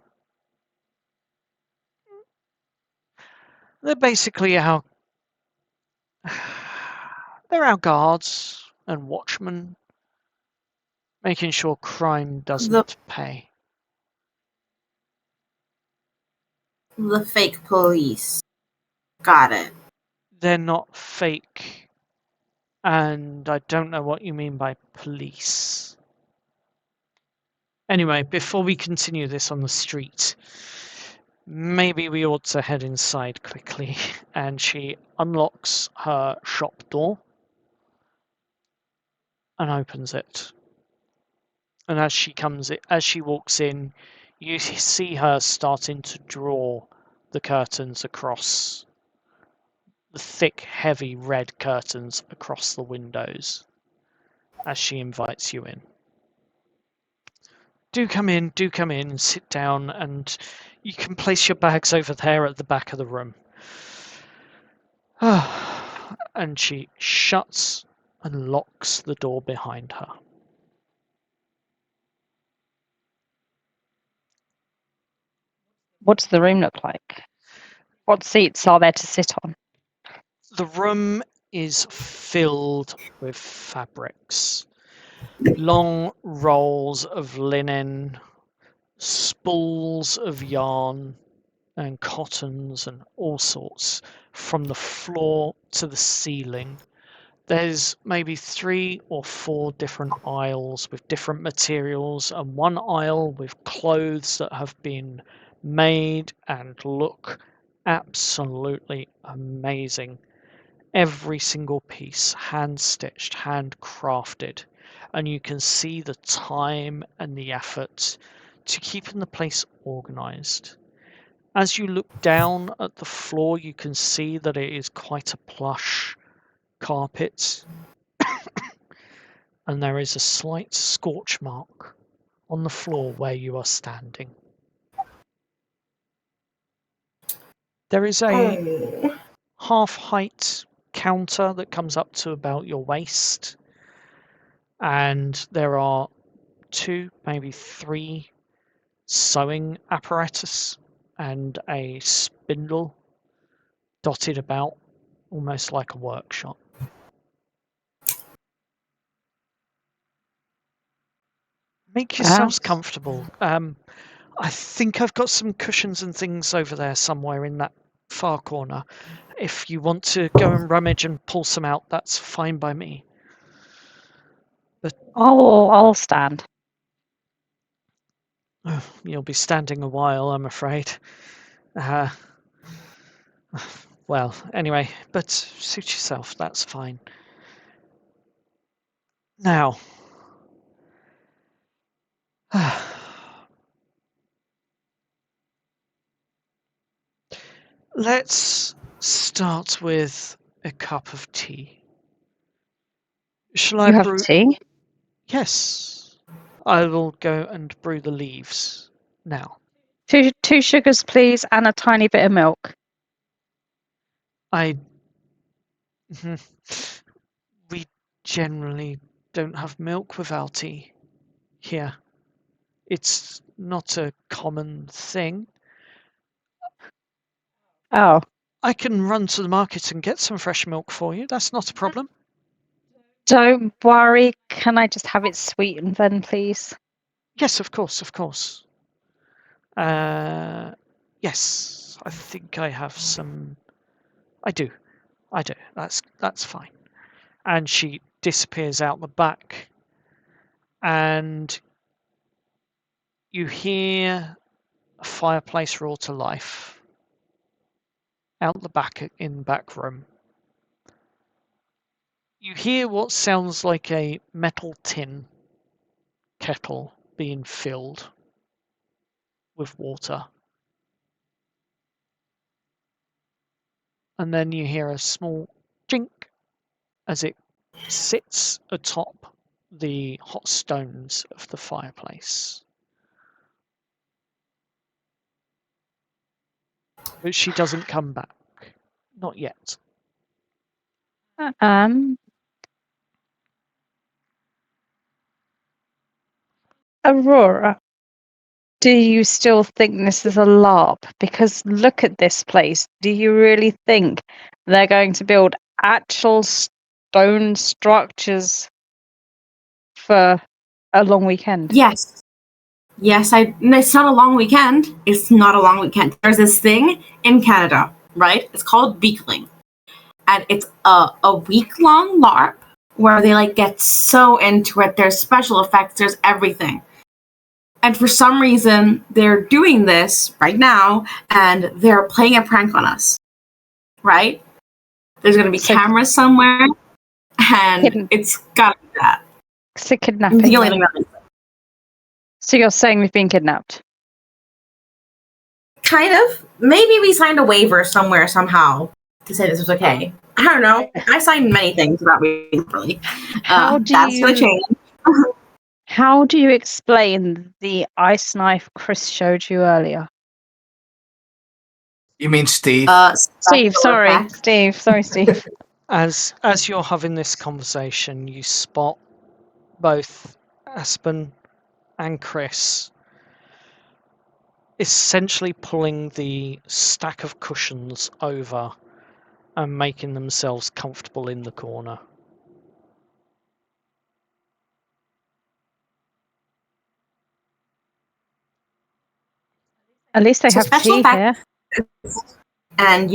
They're basically our... They're our guards and watchmen, making sure crime doesn't pay. The fake police. Got it. They're not fake, and I don't know what you mean by police. Anyway, before we continue this on the street, maybe we ought to head inside quickly. And she unlocks her shop door and opens it. And as she walks in, you see her starting to draw the curtains across, the thick, heavy red curtains across the windows as she invites you in. Do come in, and sit down, and you can place your bags over there at the back of the room. And she shuts and locks the door behind her. What does the room look like? What seats are there to sit on? The room is filled with fabrics. Long rolls of linen, spools of yarn, and cottons and all sorts from the floor to the ceiling. There's maybe 3 or 4 different aisles with different materials, and one aisle with clothes that have been made and look absolutely amazing. Every single piece hand stitched, hand crafted, and you can see the time and the effort to keeping the place organized. As you look down at the floor, you can see that it is quite a plush carpet, and there is a slight scorch mark on the floor where you are standing. There is a Oh. half-height counter that comes up to about your waist, and there are 2, maybe 3 sewing apparatus and a spindle dotted about, almost like a workshop. Make yourselves comfortable. I think I've got some cushions and things over there somewhere in that far corner. If you want to go and rummage and pull some out, that's fine by me. I'll stand. You'll be standing a while, I'm afraid. Well, anyway, but suit yourself, that's fine. Now, let's start with a cup of tea. Shall I You have brew? tea? Yes, I will go and brew the leaves now. 2 sugars, please, and a tiny bit of milk. We generally don't have milk with our tea here. It's not a common thing. Oh. I can run to the market and get some fresh milk for you. That's not a problem. Don't worry. Can I just have it sweetened then, please? Yes, of course, of course. Yes, I think I have some. I do. That's fine. And she disappears out the back, and you hear a fireplace roar to life out the back in the back room. You hear what sounds like a metal tin kettle being filled with water. And then you hear a small chink as it sits atop the hot stones of the fireplace. But she doesn't come back. Not yet. Aurora, do you still think this is a LARP? Because look at this place. Do you really think they're going to build actual stone structures for a long weekend? Yes. Yes, it's not a long weekend. It's not a long weekend. There's this thing in Canada, right? It's called Beakling. And it's a week-long LARP where they like get so into it. There's special effects, there's everything. And for some reason, they're doing this right now, and they're playing a prank on us, right? There's going to be cameras somewhere, and it's got to be that. So kidnapping. The only thing that So you're saying we've been kidnapped? kind of. Maybe we signed a waiver somewhere somehow to say this was okay. I don't know. I signed many things about reading properly. That's going to change. How do you explain the ice knife Chris showed you earlier? You mean Steve? Steve, sorry. Effect. Steve, sorry, Steve. As you're having this conversation, you spot both Aspen and Chris essentially pulling the stack of cushions over and making themselves comfortable in the corner. At least they have tea here. And,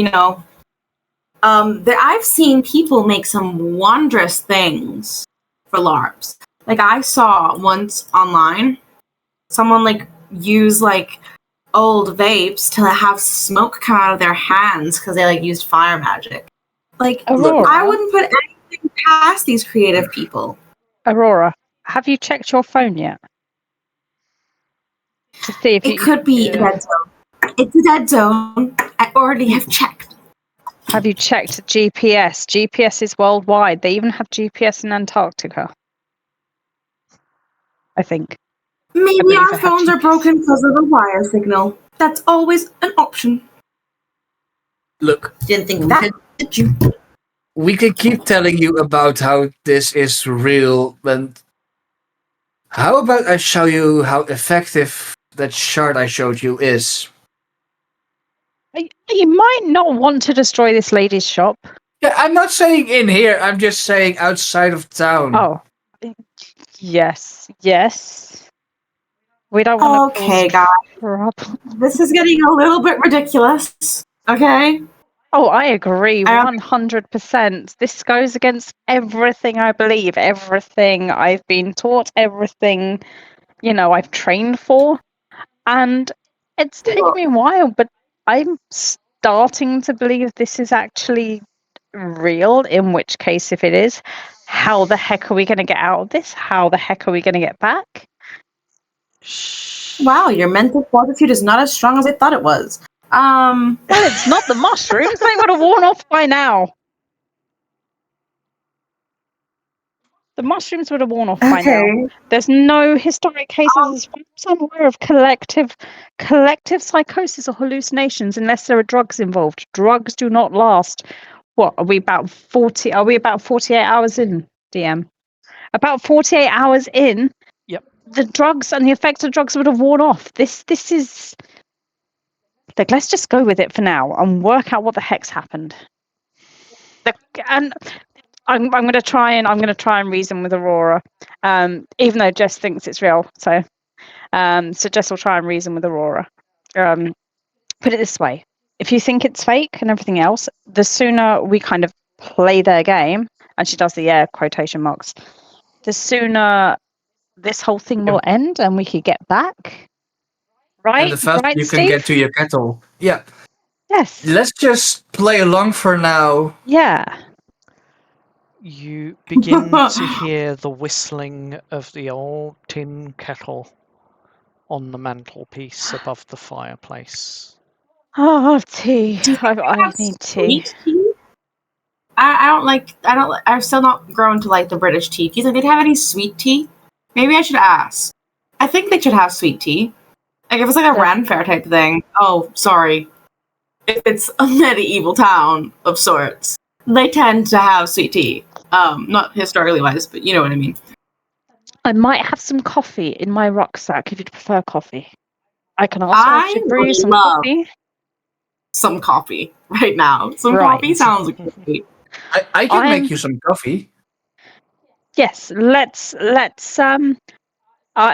I've seen people make some wondrous things for LARPs. Like, I saw once online, someone, use, old vapes to have smoke come out of their hands because they, used fire magic. Aurora, I wouldn't put anything past these creative people. Aurora, have you checked your phone yet? To see if it could be red zone. It's a dead zone. I already have checked. Have you checked GPS? GPS is worldwide. They even have GPS in Antarctica. I think. Maybe believe our I have phones are GPS. broken because of the wire signal. That's always an option. Look, Didn't think we that, can, did you? we can keep telling you about how this is real, but how about I show you how effective that shard I showed you is? You might not want to destroy this lady's shop. Yeah, I'm not saying in here, I'm just saying outside of town. Oh, yes. We don't want to Okay, cause guys. trouble. This is getting a little bit ridiculous. Okay? Oh, I agree, I don't- 100%. This goes against everything I believe, everything I've been taught, everything, I've trained for. And it's taken me a while, but I'm starting to believe this is actually real, in which case, if it is, how the heck are we going to get out of this? How the heck are we going to get back? Wow, your mental fortitude is not as strong as I thought it was. Well, it's not the mushrooms. They would have worn off by now. The mushrooms would have worn off by now. Okay. There's no historic cases as far as I'm aware of collective psychosis or hallucinations unless there are drugs involved. Drugs do not last. What are we about 40? Are we about 48 hours in, DM? About 48 hours in. Yep. The drugs and the effects of drugs would have worn off. This is. Like, let's just go with it for now and work out what the heck's happened. And I'm going to try and reason with Aurora, even though Jess thinks it's real. So Jess will try and reason with Aurora. Put it this way: if you think it's fake and everything else, the sooner we kind of play their game, and she does the air quotation marks, the sooner this whole thing will end and we could get back. And the faster Right, you can Steve? get to your kettle. Yeah. Yes. Let's just play along for now. Yeah. You begin to hear the whistling of the old tin kettle on the mantelpiece above the fireplace. Oh, tea. Do they I have need tea. sweet tea? I've still not grown to like the British tea. Do you think they'd have any sweet tea? Maybe I should ask. I think they should have sweet tea. Like if it's like a Ranfair type thing. Oh, sorry. If it's a medieval town of sorts, they tend to have sweet tea. Not historically wise, but you know what I mean. I might have some coffee in my rucksack if you'd prefer coffee. I can ask her if she'd brew you some love coffee. some coffee right now. Some Right. coffee sounds great. I can make you some coffee. Yes, let's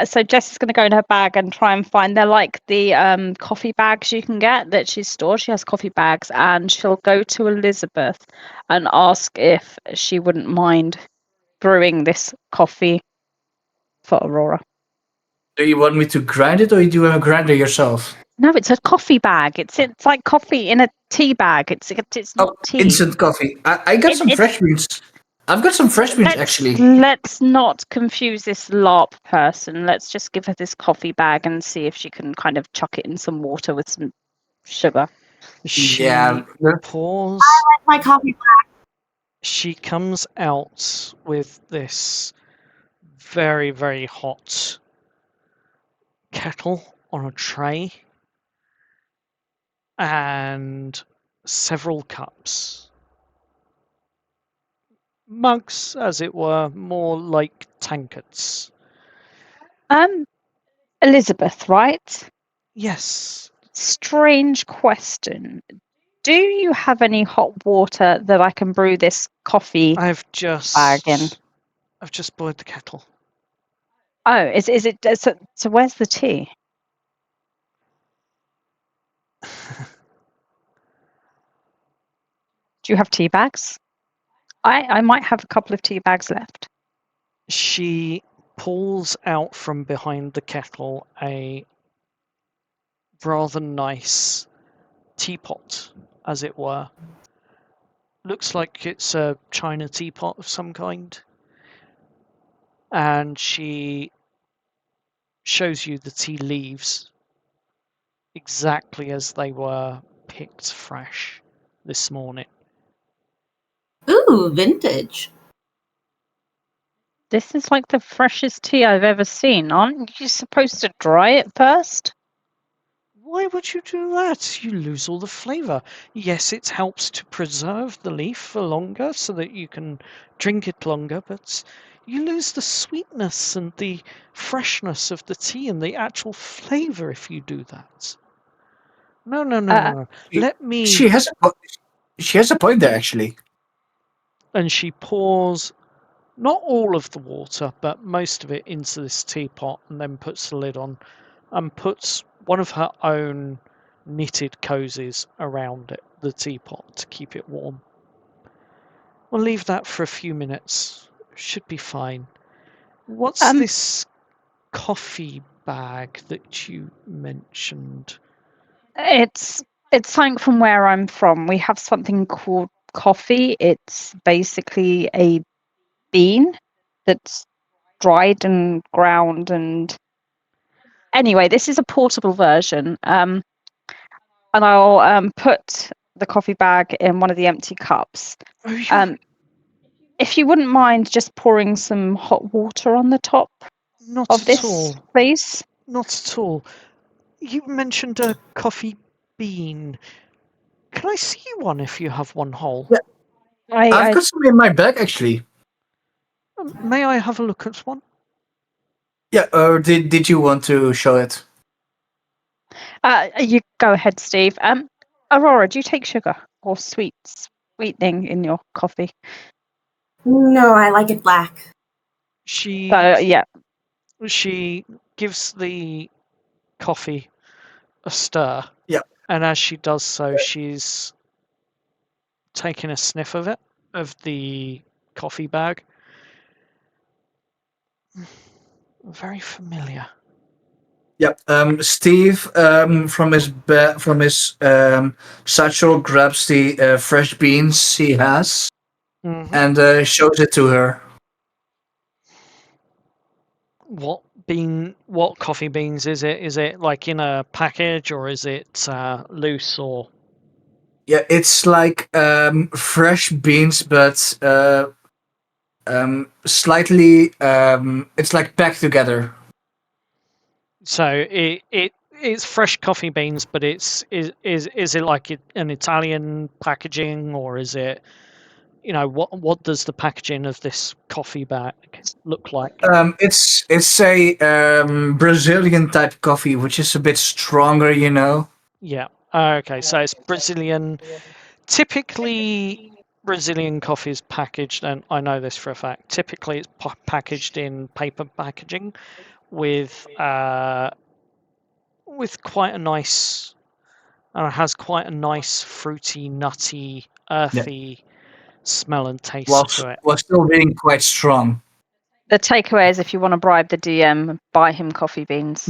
so Jess is going to go in her bag and try and find, they're like the coffee bags you can get that she's stored. She has coffee bags, and she'll go to Elizabeth and ask if she wouldn't mind brewing this coffee for Aurora. Do you want me to grind it, or do you have a grinder yourself? No, it's a coffee bag. It's like coffee in a tea bag. It's not tea. Instant coffee. I got some fresh beans. I've got some fresh beans, actually. Let's not confuse this LARP person. Let's just give her this coffee bag and see if she can kind of chuck it in some water with some sugar. She pours. I like my coffee black. She comes out with this very, very hot kettle on a tray and several cups. Mugs, as it were, more like tankards. Elizabeth, right? Yes. Strange question. Do you have any hot water that I can brew this coffee I've just bag in? I've just boiled the kettle. Oh, is it so where's the tea? Do you have tea bags? I might have a couple of tea bags left. She pulls out from behind the kettle a rather nice teapot, as it were. Looks like it's a china teapot of some kind. And she shows you the tea leaves exactly as they were picked fresh this morning. Ooh, vintage. This is like the freshest tea I've ever seen. Aren't you supposed to dry it first? Why would you do that? You lose all the flavour. Yes, it helps to preserve the leaf for longer so that you can drink it longer, but you lose the sweetness and the freshness of the tea and the actual flavour if you do that. No, no, no, no, no. She- Let me. She has a point there, actually. And she pours not all of the water, but most of it into this teapot and then puts the lid on and puts one of her own knitted cozies around it, the teapot, to keep it warm. We'll leave that for a few minutes. Should be fine. What's this coffee bag that you mentioned? It's something from where I'm from. We have something called coffee. It's basically a bean that's dried and ground. And anyway, this is a portable version. And I'll put the coffee bag in one of the empty cups. Oh, you If you wouldn't mind just pouring some hot water on the top not of at this, all. please. Not at all. You mentioned a coffee bean. Can I see one if you have one whole? Yeah. I've I got some in my bag, actually. May I have a look at one? Yeah, or did you want to show it? You go ahead, Steve. Aurora, do you take sugar or sweetening in your coffee? No, I like it black. She Yeah. she gives the coffee a stir. Yeah. And as she does so, she's taking a sniff of it, of the coffee bag. Very familiar. Yep. Steve, from his satchel, grabs the fresh beans he has Mm-hmm. and shows it to her. What coffee beans is it? Is it like in a package or is it loose or? Yeah, it's like fresh beans, but slightly. It's like packed together. So it's fresh coffee beans, but is it like an Italian packaging or is it? What does the packaging of this coffee bag look like? It's a Brazilian type coffee, which is a bit stronger, you know. Yeah. Okay. So it's Brazilian. Typically, Brazilian coffee is packaged, and I know this for a fact. Typically, it's packaged in paper packaging with quite a nice, has quite a nice fruity, nutty, earthy smell and taste to it. While still being quite strong. The takeaway is if you want to bribe the DM, buy him coffee beans.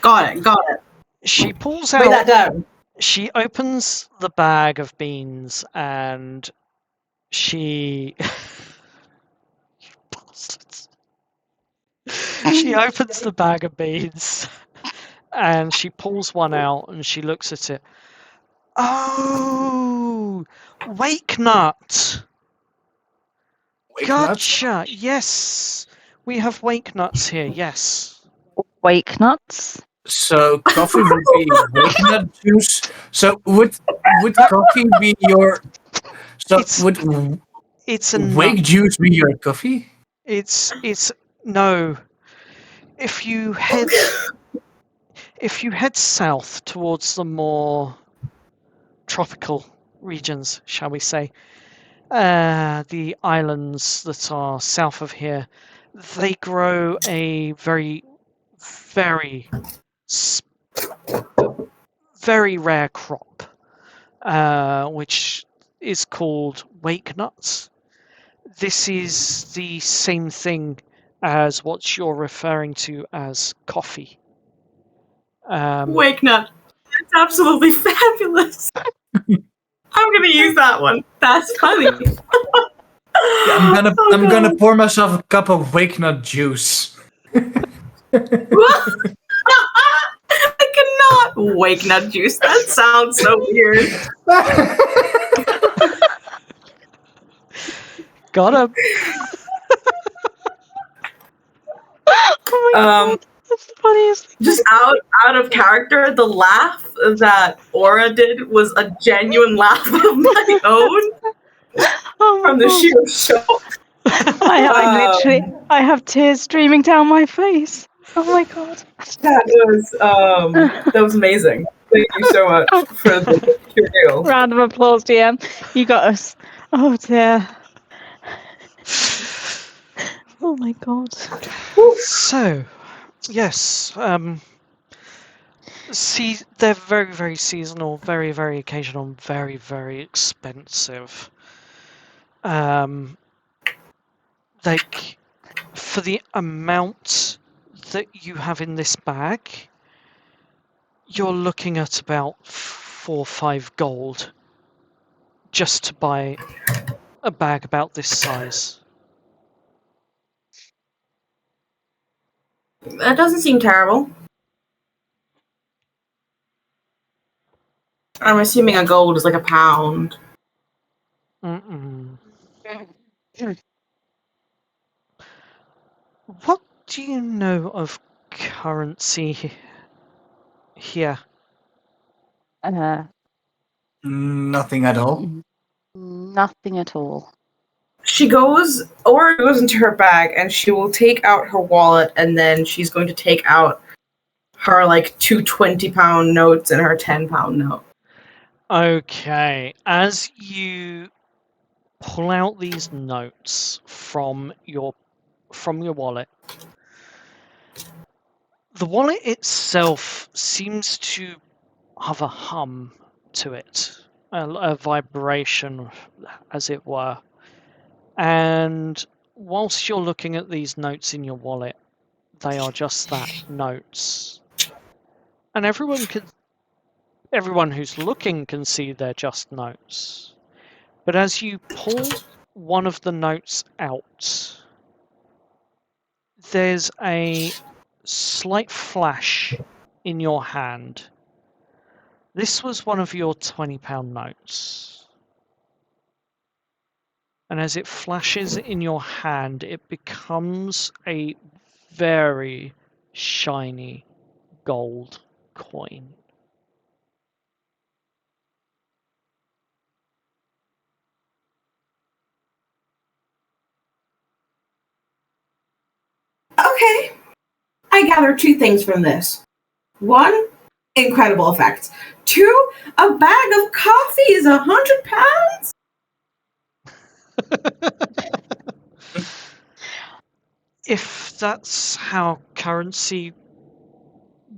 Got it. She pulls Write that out. down. She opens the bag of beans and she. You bastards. She opens the bag of beans and she pulls one out and she looks at it. Oh, wake nut. Wake nuts? Gotcha. Yes, we have wake nuts here. Yes. Wake nuts. So coffee would be wake nut juice. So would coffee be your? So It's- would It's a wake nut. juice be your coffee? It's no. If you head south towards the more tropical regions, shall we say, the islands that are south of here, they grow a very, very, very rare crop, which is called wake nuts. This is the same thing as what you're referring to as coffee. Wake nut. That's absolutely fabulous. I'm gonna use that one. That's funny. Yeah, I'm gonna pour myself a cup of wake nut juice. Wake nut juice. That sounds so weird. Got him. Oh my god, that's the funniest thing. Just out of character, the laugh that Aura did was a genuine laugh of my own Oh my from the god. sheer shock. I have tears streaming down my face. Oh my god. That was amazing. Thank you so much for the reveal. Round of applause, DM. You got us. Oh dear. Oh my god. So, yes, see, they're very, very seasonal, very, very occasional, very, very expensive. Like, for the amount that you have in this bag, you're looking at about 4 or 5 gold just to buy a bag about this size. That doesn't seem terrible. I'm assuming a gold is like a pound. Mm-mm. What do you know of currency here? Nothing at all. Nothing at all. Aura goes into her bag and she will take out her wallet and then she's going to take out her like 2 20-pound notes and her 10-pound note. Okay, as you pull out these notes from your wallet, the wallet itself seems to have a hum to it, a vibration, as it were. And whilst you're looking at these notes in your wallet, they are just that, notes. And everyone who's looking can see they're just notes. But as you pull one of the notes out, there's a slight flash in your hand. This was one of your £20 notes. And as it flashes in your hand, it becomes a very shiny gold coin. Okay. I gather 2 things from this. 1, incredible effect. 2, a bag of coffee is £100? If that's how currency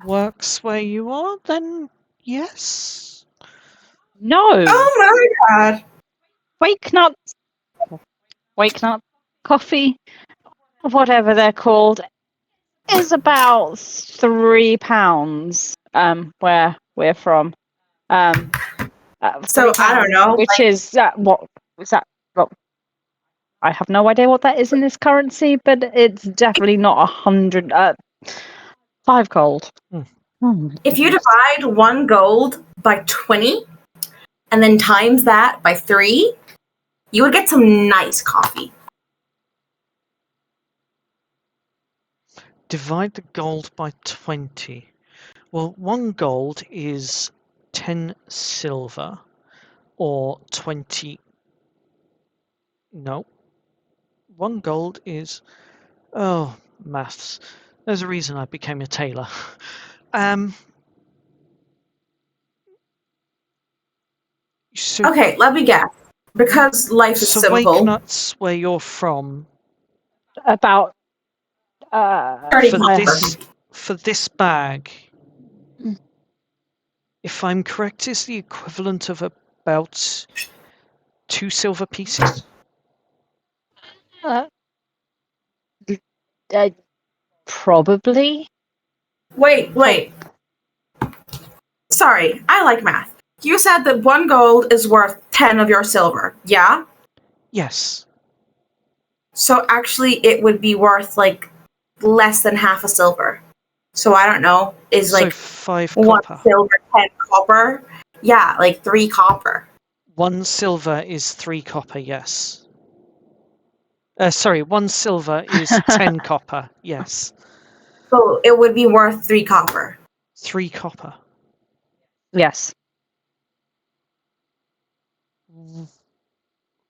works where you are, then yes. No. Oh my god. Wake nuts, coffee, whatever they're called, is about £3. Where we're from. So, I don't know, Which like- is what is that? Well, I have no idea what that is in this currency, but it's definitely not 100. 5 gold. Hmm. Oh, If you divide 1 gold by 20 and then times that by 3, you would get some nice coffee. Divide the gold by 20. Well, 1 gold is 10 silver, or 20. No. 1 gold is. Oh, maths. There's a reason I became a tailor. So, Okay, let me guess. Because life is so simple. Wake Nuts, where you're from, about 30 for this bag, Mm. if I'm correct, is the equivalent of about 2 silver pieces. Probably. Wait. Sorry, I like math. You said that 1 gold is worth 10 of your silver, yeah? Yes. So actually it would be worth like less than half a silver. So I don't know. Is So like 5 1 copper. silver, 10 copper? Yeah, like 3 copper. 1 silver is 3 copper, yes. Sorry, 1 silver is 10 copper, yes. So it would be worth 3 copper. 3 copper. Yes.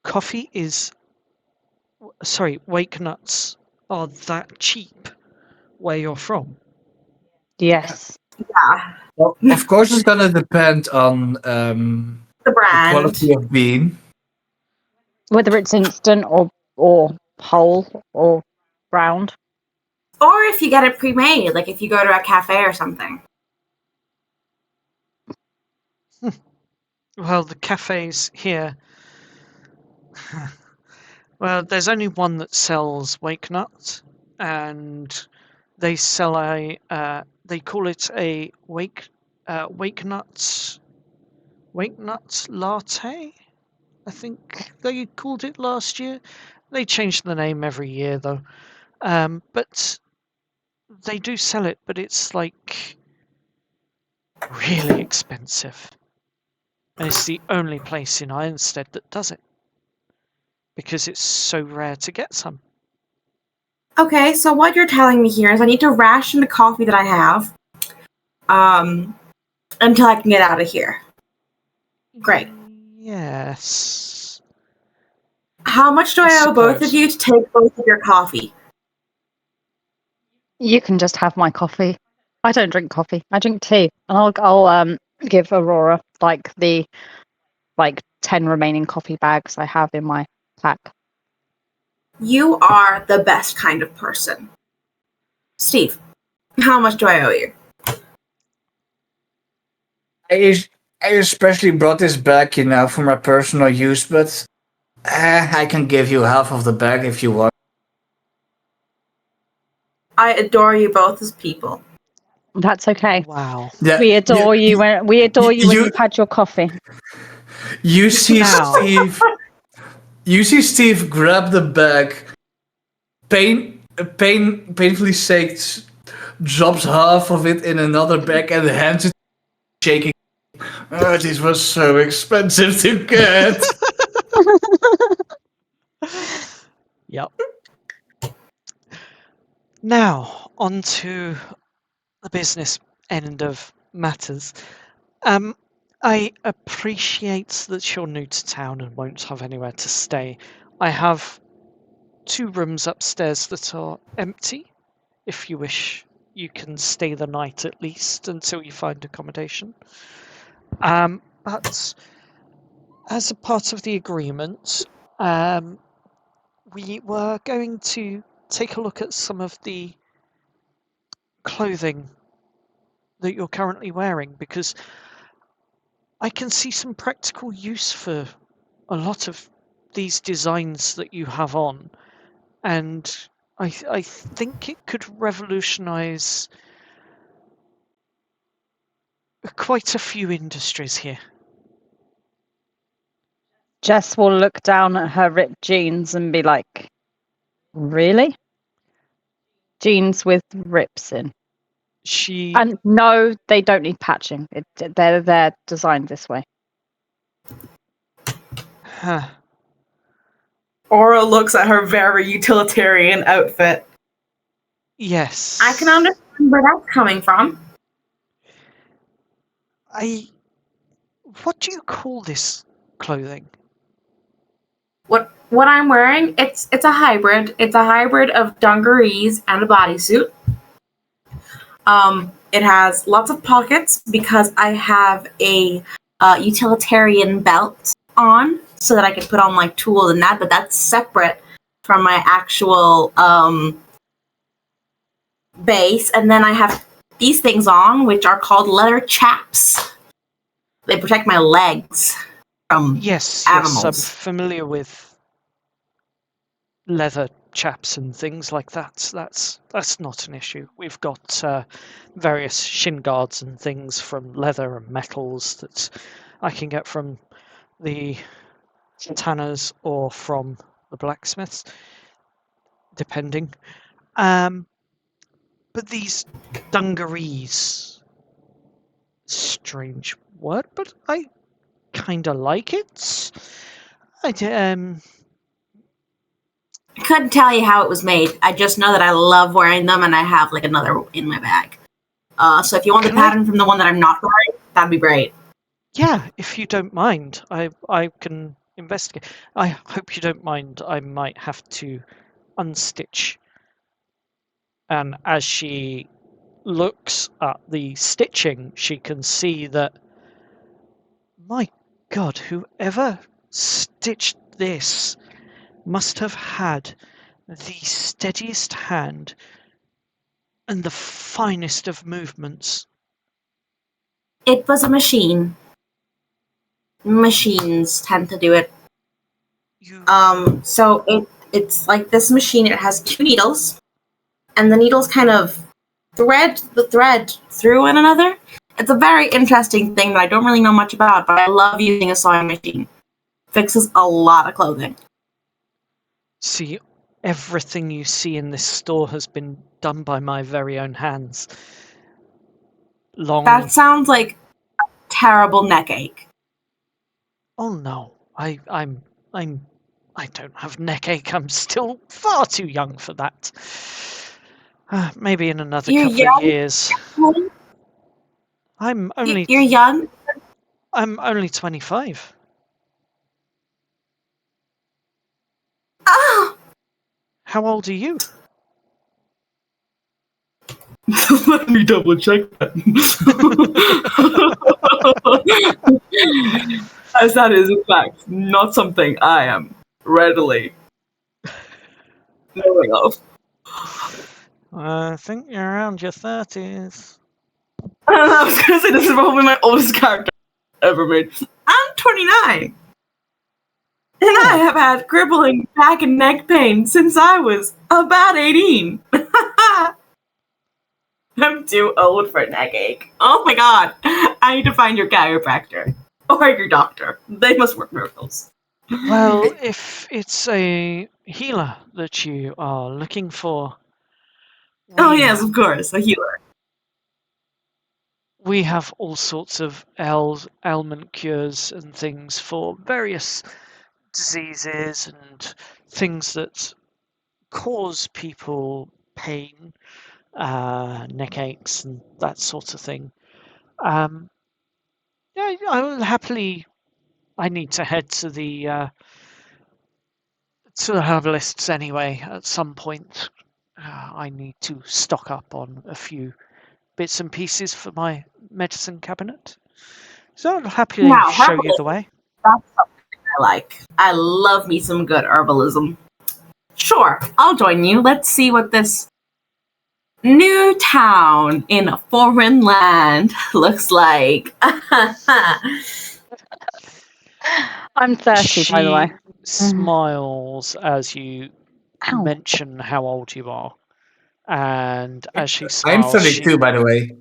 Coffee is. Sorry, wake nuts are that cheap where you're from? Yes. Yeah, Well, of course, it's gonna depend on the the brand. quality of bean. Whether it's instant or whole or ground. Or if you get it pre-made, like if you go to a cafe or something. Well, the cafes here. Well, there's only one that sells wake nut, and they sell a. They call it a wake nut latte. I think they called it last year. They change the name every year though. But they do sell it, but it's like really expensive. And it's the only place in Ironstead that does it. Because it's so rare to get some. Okay, so what you're telling me here is I need to ration the coffee that I have until I can get out of here. Great. Yes. How much do I I owe both of suppose. you to take both of your coffee? You can just have my coffee. I don't drink coffee. I drink tea, and I'll give Aurora the 10 remaining coffee bags I have in my pack. You are the best kind of person. Steve, how much do I owe you? I especially brought this bag, for my personal use, but I can give you half of the bag if you want. I adore you both as people. That's okay. Wow. Yeah, We adore you when you've had your coffee. you see Now. Steve. You see Steve grab the bag, painfully shakes, drops half of it in another bag, and hands it, shaking. Oh, this was so expensive to get. Yep. Now, on to the business end of matters. I appreciate that you're new to town and won't have anywhere to stay. I have 2 rooms upstairs that are empty. If you wish, you can stay the night at least until you find accommodation. But as a part of the agreement, we were going to take a look at some of the clothing that you're currently wearing because I can see some practical use for a lot of these designs that you have on, and I think it could revolutionize quite a few industries here. Jess will look down at her ripped jeans and be like, "Really? Jeans with rips in?" She And no, they don't need patching. They're designed this way. huh, Aura looks at her very utilitarian outfit. yes. I can understand where that's coming from. What do you call this clothing? What I'm wearing, it's a hybrid. It's a hybrid of dungarees and a bodysuit. It has lots of pockets because I have a utilitarian belt on so that I can put on like tools and that, but that's separate from my actual base. And then I have these things on, which are called leather chaps. They protect my legs from Yes, animals. I'm familiar with leather chaps and things like that. That's not an issue. We've got various shin guards and things from leather and metals that I can get from the tanners or from the blacksmiths, depending. But these dungarees, strange word, but I kind of like it. I I couldn't tell you how it was made. I just know that I love wearing them, and I have like another in my bag. So if you want the Can I- pattern from the one that I'm not wearing, that'd be great. Yeah, if you don't mind, I can investigate. I hope you don't mind. I might have to unstitch. And as she looks at the stitching, she can see that, my God, whoever stitched this must have had the steadiest hand and the finest of movements. It was a machine. Machines tend to do it. You So it's like this machine. It has 2 needles, and the needles kind of thread the thread through one another. It's a very interesting thing that I don't really know much about, but I love using a sewing machine. Fixes a lot of clothing. see, everything you see in this store has been done by my very own hands. That sounds like a terrible neck ache. Oh no, I don't have neck ache. I'm still far too young for that. Maybe in another You're couple of young. years. I'm only You're young. I'm only 25. Ah! How old are you? Let me double check that. As that is, in fact, not something I am readily knowing of. I think you're around your 30s. I was gonna say this is probably my oldest character ever made. I'm 29, and I have had crippling back and neck pain since I was about 18. I'm too old for a neck ache. Oh my god. I need to find your chiropractor. Or your doctor. They must work miracles. Well, if it's a healer that you are looking for, Oh yes, of course, a healer. we have all sorts of ailment cures and things for various diseases and things that cause people pain, neck aches, and that sort of thing. Yeah, I will happily. I need to head to the herbalists anyway. At some point, I need to stock up on a few bits and pieces for my medicine cabinet. So I'll happily Now, show you the herbalism. way. That's something I like. I love me some good herbalism. Sure, I'll join you. Let's see what this new town in a foreign land looks like. I'm 30, by the way. Smiles as you Ow. mention how old you are, and as she I'm smiles, 32, by the way.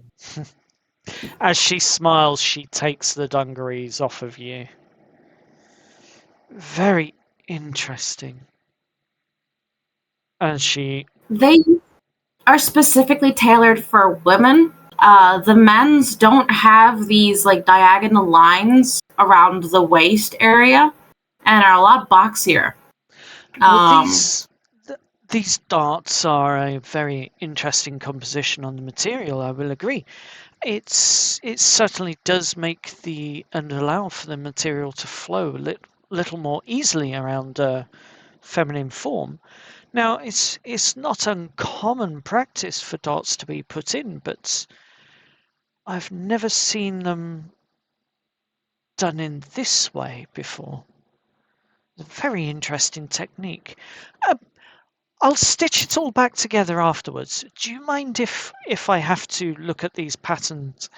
she takes the dungarees off of you. Very interesting. And she They are specifically tailored for women. The men's don't have these like diagonal lines around the waist area and are a lot boxier. Well, these darts are a very interesting composition on the material. I will agree. It certainly does make and allow for the material to flow a little more easily around feminine form. Now, it's not uncommon practice for darts to be put in, but I've never seen them done in this way before. A very interesting technique. I'll stitch it all back together afterwards. Do you mind if I have to look at these patterns,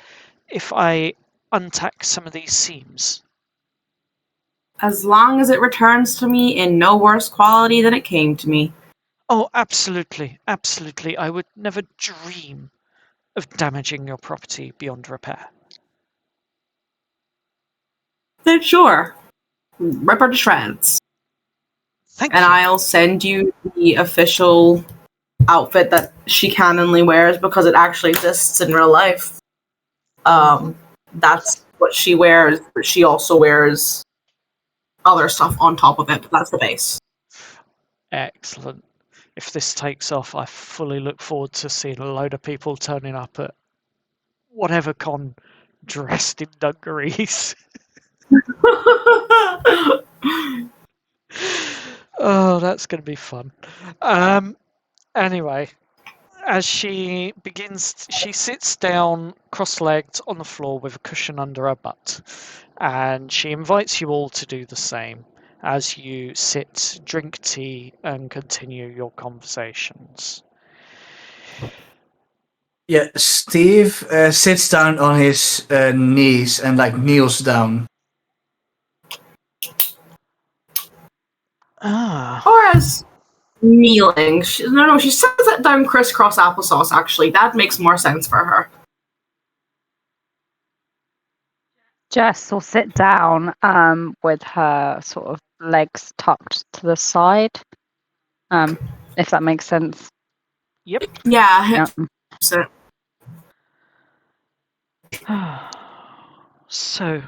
if I untack some of these seams? As long as it returns to me in no worse quality than it came to me. Oh, absolutely, absolutely. I would never dream of damaging your property beyond repair. Then sure, rip her to shreds. Thank And you. I'll send you the official outfit that she canonly wears because it actually exists in real life. That's what she wears, but she also wears other stuff on top of it, but that's the base. Excellent. If this takes off, I fully look forward to seeing a load of people turning up at whatever con dressed in dungarees. Oh, that's going to be fun. Anyway, as she begins, she sits down cross-legged on the floor with a cushion under her butt, and she invites you all to do the same as you sit, drink tea, and continue your conversations. Yeah, Steve sits down on his knees and like kneels down. Or as kneeling. She sets it down crisscross applesauce, actually. That makes more sense for her. Jess will sit down with her sort of legs tucked to the side, if that makes sense. Yep. Yeah. So,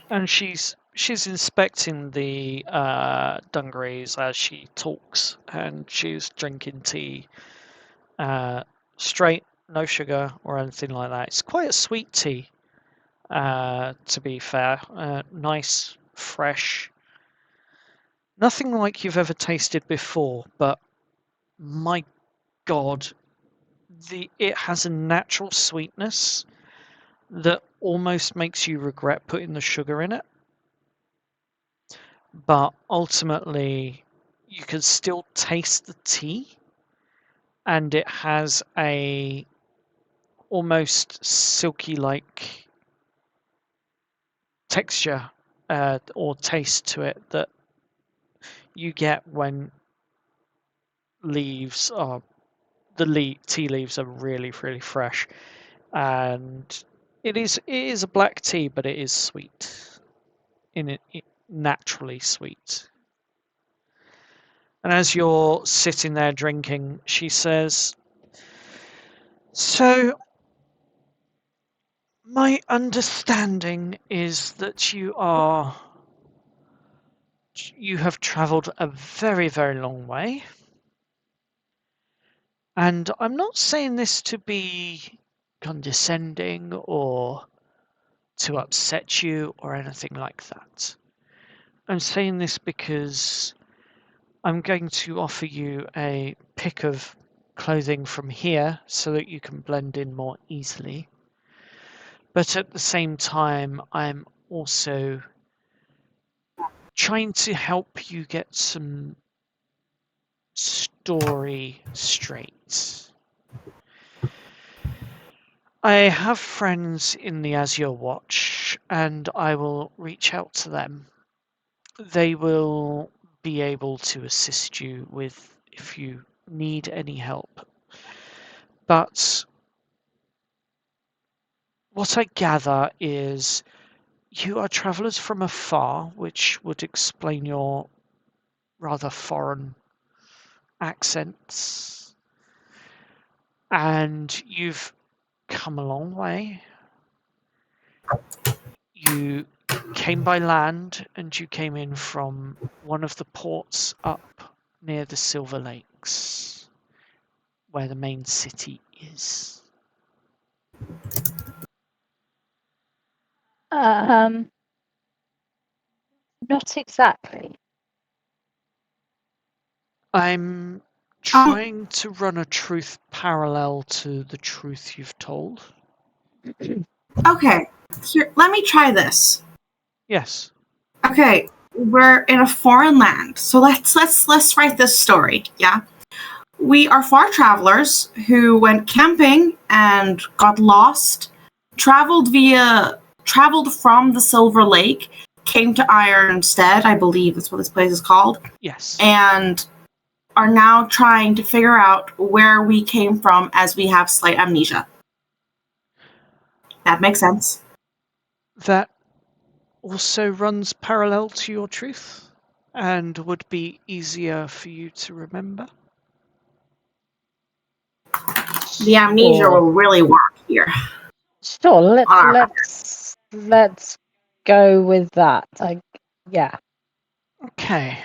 and she's inspecting the dungarees as she talks, and she's drinking tea, straight, no sugar or anything like that. It's quite a sweet tea, to be fair. Nice, fresh, nothing like you've ever tasted before. But my God, it has a natural sweetness that almost makes you regret putting the sugar in it. But ultimately, you can still taste the tea, and it has a almost silky like texture or taste to it that you get when tea leaves are really fresh, and it is a black tea, but it is sweet it naturally sweet. And as you're sitting there drinking, she says, so my understanding is that you have travelled a very long way. And I'm not saying this to be condescending or to upset you or anything like that. I'm saying this because I'm going to offer you a pick of clothing from here so that you can blend in more easily. But at the same time, I'm also trying to help you get some story straight. I have friends in the Azure Watch, and I will reach out to them. They will be able to assist you with if you need any help. But what I gather is you are travellers from afar, which would explain your rather foreign accents. And you've come a long way. You came by land, and you came in from one of the ports up near the Silver Lakes, where the main city is. Not exactly. I'm trying to run a truth parallel to the truth you've told. Okay, here, let me try this. Yes. Okay, we're in a foreign land, so let's write this story. Yeah, we are far travelers who went camping and got lost, traveled from the Silver Lake, came to Ironstead, I believe that's what this place is called. Yes. And are now trying to figure out where we came from as we have slight amnesia. That makes sense. That also runs parallel to your truth and would be easier for you to remember. The amnesia Or- will really work here. Sure, Alright. let's go with that. Yeah. Okay.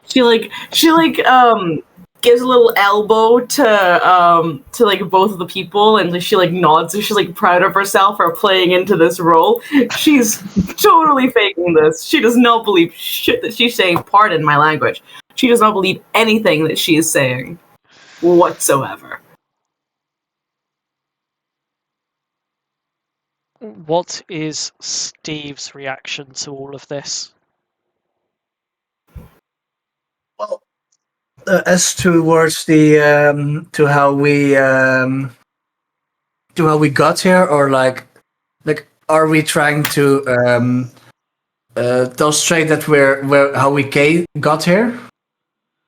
She gives a little elbow to like both of the people, and she like nods, and she's like proud of herself for playing into this role. She's totally faking this. She does not believe shit that she's saying. Pardon my language. She does not believe anything that she is saying whatsoever. What is Steve's reaction to all of this? Well, as towards the to how we got here, or like are we trying to illustrate that we're how we got here?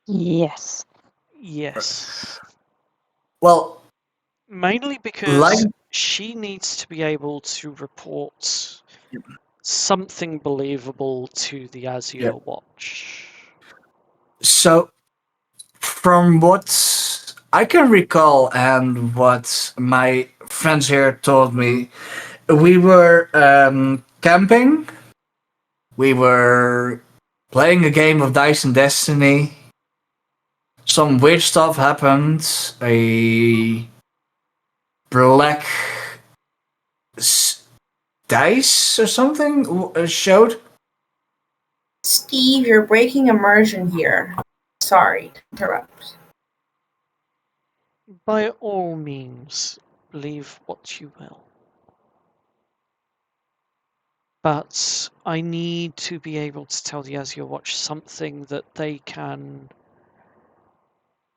Yes. Yes. Well, Mainly because like she needs to be able to report something believable to the Azure Watch. so, from what I can recall and what my friends here told me, we were camping. We were playing a game of Dice and Destiny. Some weird stuff happened. A black dice or something showed. Steve, you're breaking immersion here. Sorry to interrupt. By all means, believe what you will. But I need to be able to tell the Azure Watch something that they can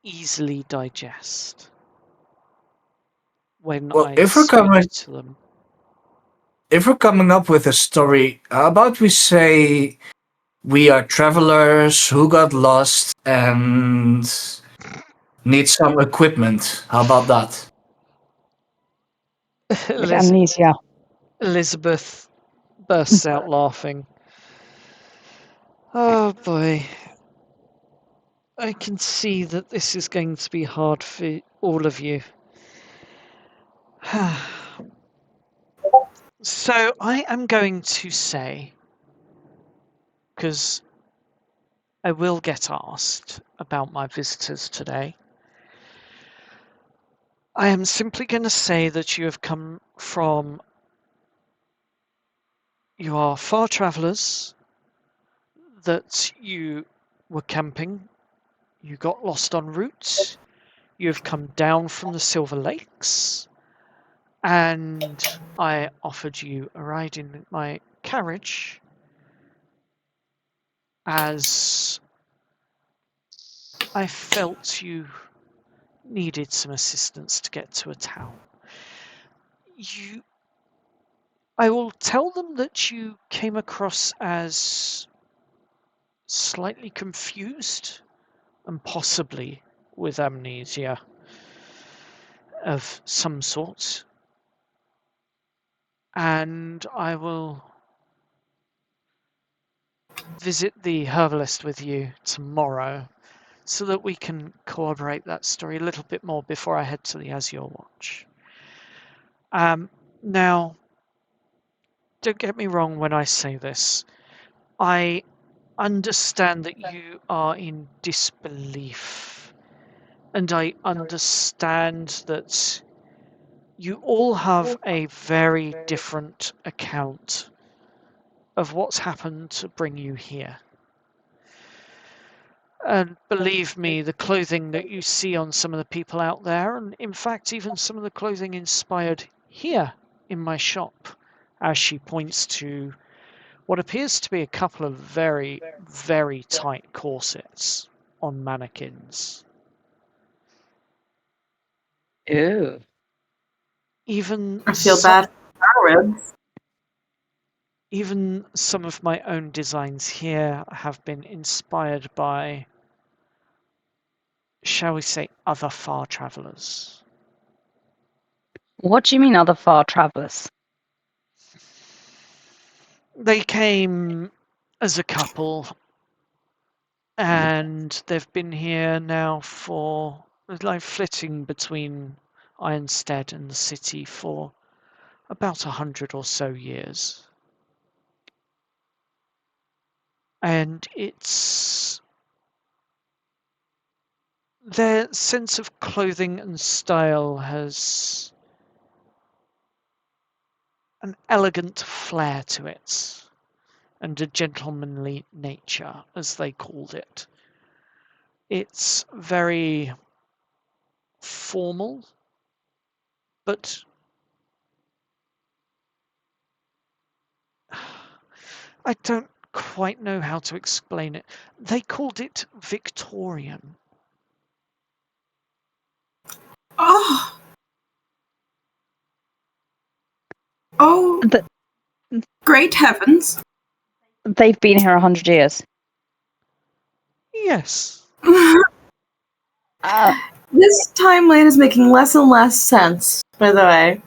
easily digest when Well, I speak to them. if we're coming up with a story, how about we say we are travelers who got lost and need some equipment? How about that? With amnesia. Elizabeth bursts out laughing. Oh boy. I can see that this is going to be hard for all of you. So I am going to say, because I will get asked about my visitors today, I am simply going to say that you have come from, you are far travellers, that you were camping, you got lost en route, you have come down from the Silver Lakes, and I offered you a ride in my carriage as I felt you needed some assistance to get to a town. I will tell them that you came across as slightly confused and possibly with amnesia of some sort. And I will visit the herbalist with you tomorrow so that we can corroborate that story a little bit more before I head to the Azure Watch. Now, don't get me wrong when I say this. I understand that you are in disbelief, and I understand that you all have a very different account of what's happened to bring you here. And believe me, the clothing that you see on some of the people out there, and in fact, even some of the clothing inspired here in my shop, as she points to what appears to be a couple of very, very tight corsets on mannequins. Ew. Even I feel bad for ribs. even some of my own designs here have been inspired by, shall we say, other far travellers. What do you mean other far travellers? They came as a couple, and they've been here now for like flitting between Ironstead and the city for about 100 or so years. And it's their sense of clothing and style has an elegant flair to it and a gentlemanly nature, as they called it. It's very formal, but I don't quite know how to explain it. They called it Victorian. Oh. Oh, Th- great heavens. They've been here 100 years. Yes. Uh, This timeline is making less and less sense, by the way.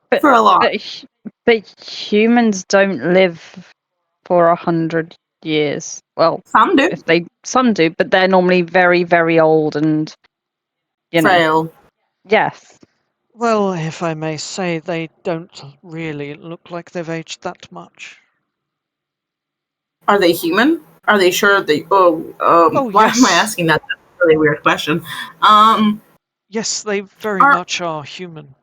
but, For a lot. but humans don't live for 100 years. Well, Some do. some do, but they're normally very, very old and Frail. Yes. Well, if I may say, they don't really look like they've aged that much. Are they human? Are they sure they? Oh, why yes. am I asking that? That's a really weird question. Yes, they very much are human.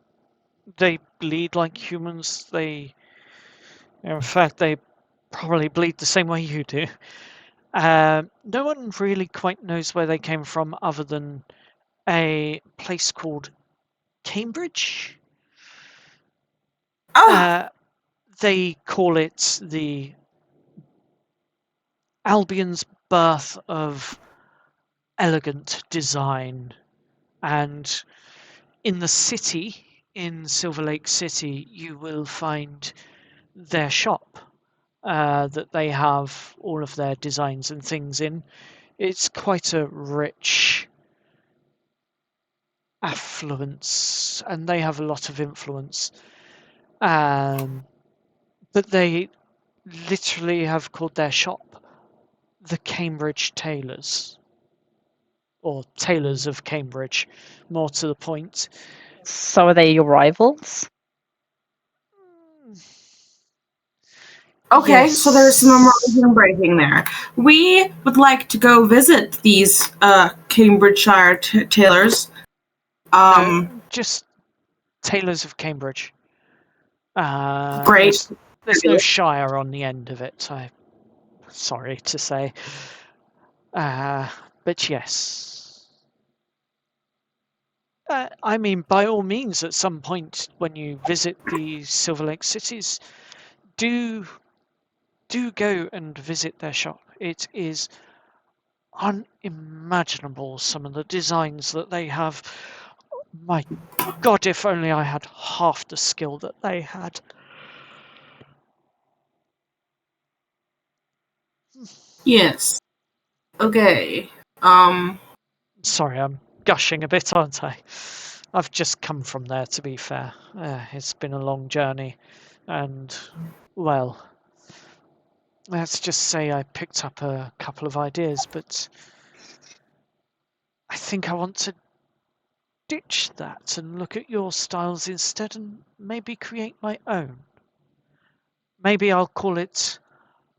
They bleed like humans. In fact, they probably bleed the same way you do. No one really quite knows where they came from other than a place called Cambridge. They call it the Albion's birth of elegant design. And in the city, in Silver Lake City, you will find their shop that they have all of their designs and things in. It's quite a rich affluence, and they have a lot of influence. But they literally have called their shop the Cambridge Tailors, or Tailors of Cambridge, more to the point. So are they your rivals? Okay, Yes. so there's some immersion breaking there. We would like to go visit these Cambridgeshire tailors. No, just Tailors of Cambridge. Great. There's no shire on the end of it. I'm sorry to say. But yes. I mean, by all means, at some point when you visit the Silver Lake cities, do go and visit their shop. It is unimaginable, some of the designs that they have. My God, if only I had half the skill that they had. Yes. Okay. Sorry, I'm gushing a bit, aren't I? I've just come from there, to be fair. It's been a long journey, and, well, let's just say I picked up a couple of ideas, but I think I want to ditch that and look at your styles instead and maybe create my own. Maybe I'll call it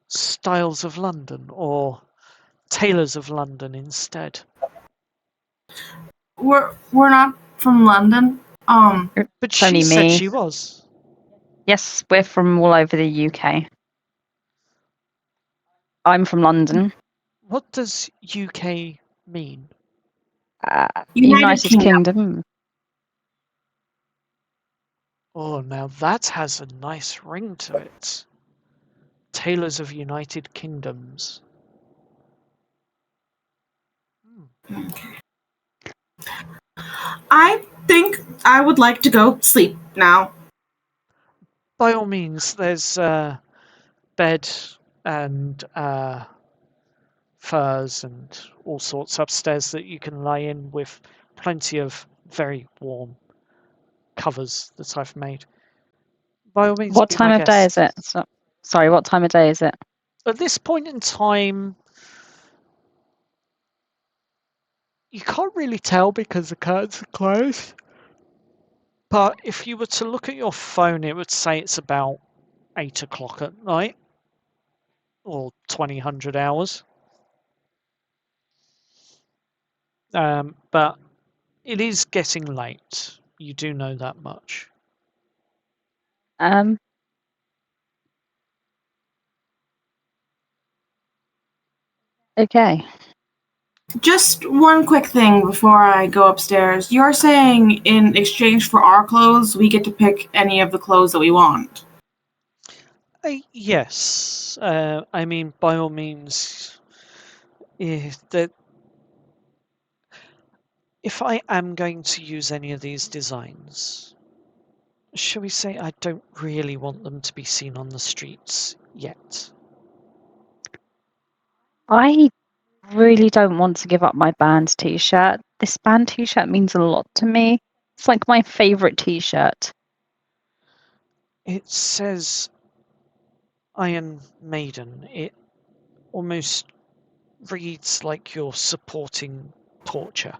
Styles of London or Tailors of London instead. We're not from London. But It's she only said me. she was. Yes, we're from all over the UK. I'm from London. What does UK mean? United Kingdom. Oh, now that has a nice ring to it. Tailors of United Kingdoms. Okay. I think I would like to go sleep now. By all means, there's a bed and furs and all sorts upstairs that you can lie in with plenty of very warm covers that I've made. By all means, What be my time of day guest. is it? Sorry, what time of day is it? At this point in time, You can't really tell because the curtains are closed. But if you were to look at your phone, it would say it's about 8 o'clock at night, or 2000 hours. But it is getting late. You do know that much. Okay. Just one quick thing before I go upstairs. You're saying in exchange for our clothes, we get to pick any of the clothes that we want. Yes. I mean, by all means, that if I am going to use any of these designs, shall we say I don't really want them to be seen on the streets yet. I really don't want to give up my band t-shirt. This band t-shirt means a lot to me. It's like my favorite t-shirt. It says Iron Maiden. It almost reads like you're supporting torture.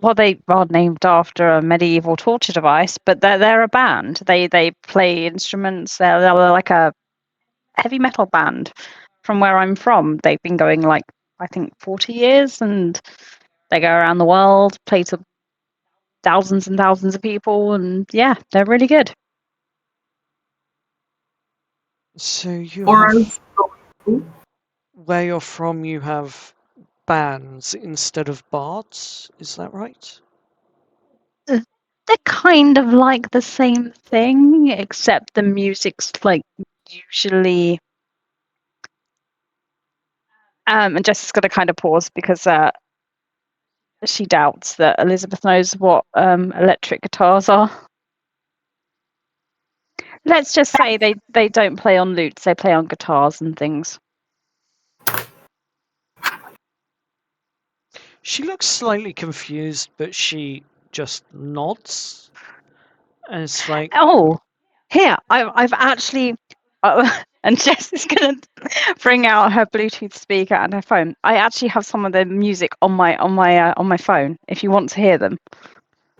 Well, they are named after a medieval torture device, but they're a band. They play instruments. They're like a heavy metal band from where I'm from. They've been going like I think 40 years, and they go around the world, play to thousands and thousands of people, and yeah, they're really good. So you Or have, where you're from, you have bands instead of bards. Is that right? They're kind of like the same thing, except the music's like usually. And Jess is going to kind of pause because she doubts that Elizabeth knows what electric guitars are. Let's just say they don't play on lutes; they play on guitars and things. She looks slightly confused, but she just nods. And it's like, Oh, here I've actually. And Jess is going to bring out her Bluetooth speaker and her phone. I actually have some of the music on my phone. If you want to hear them.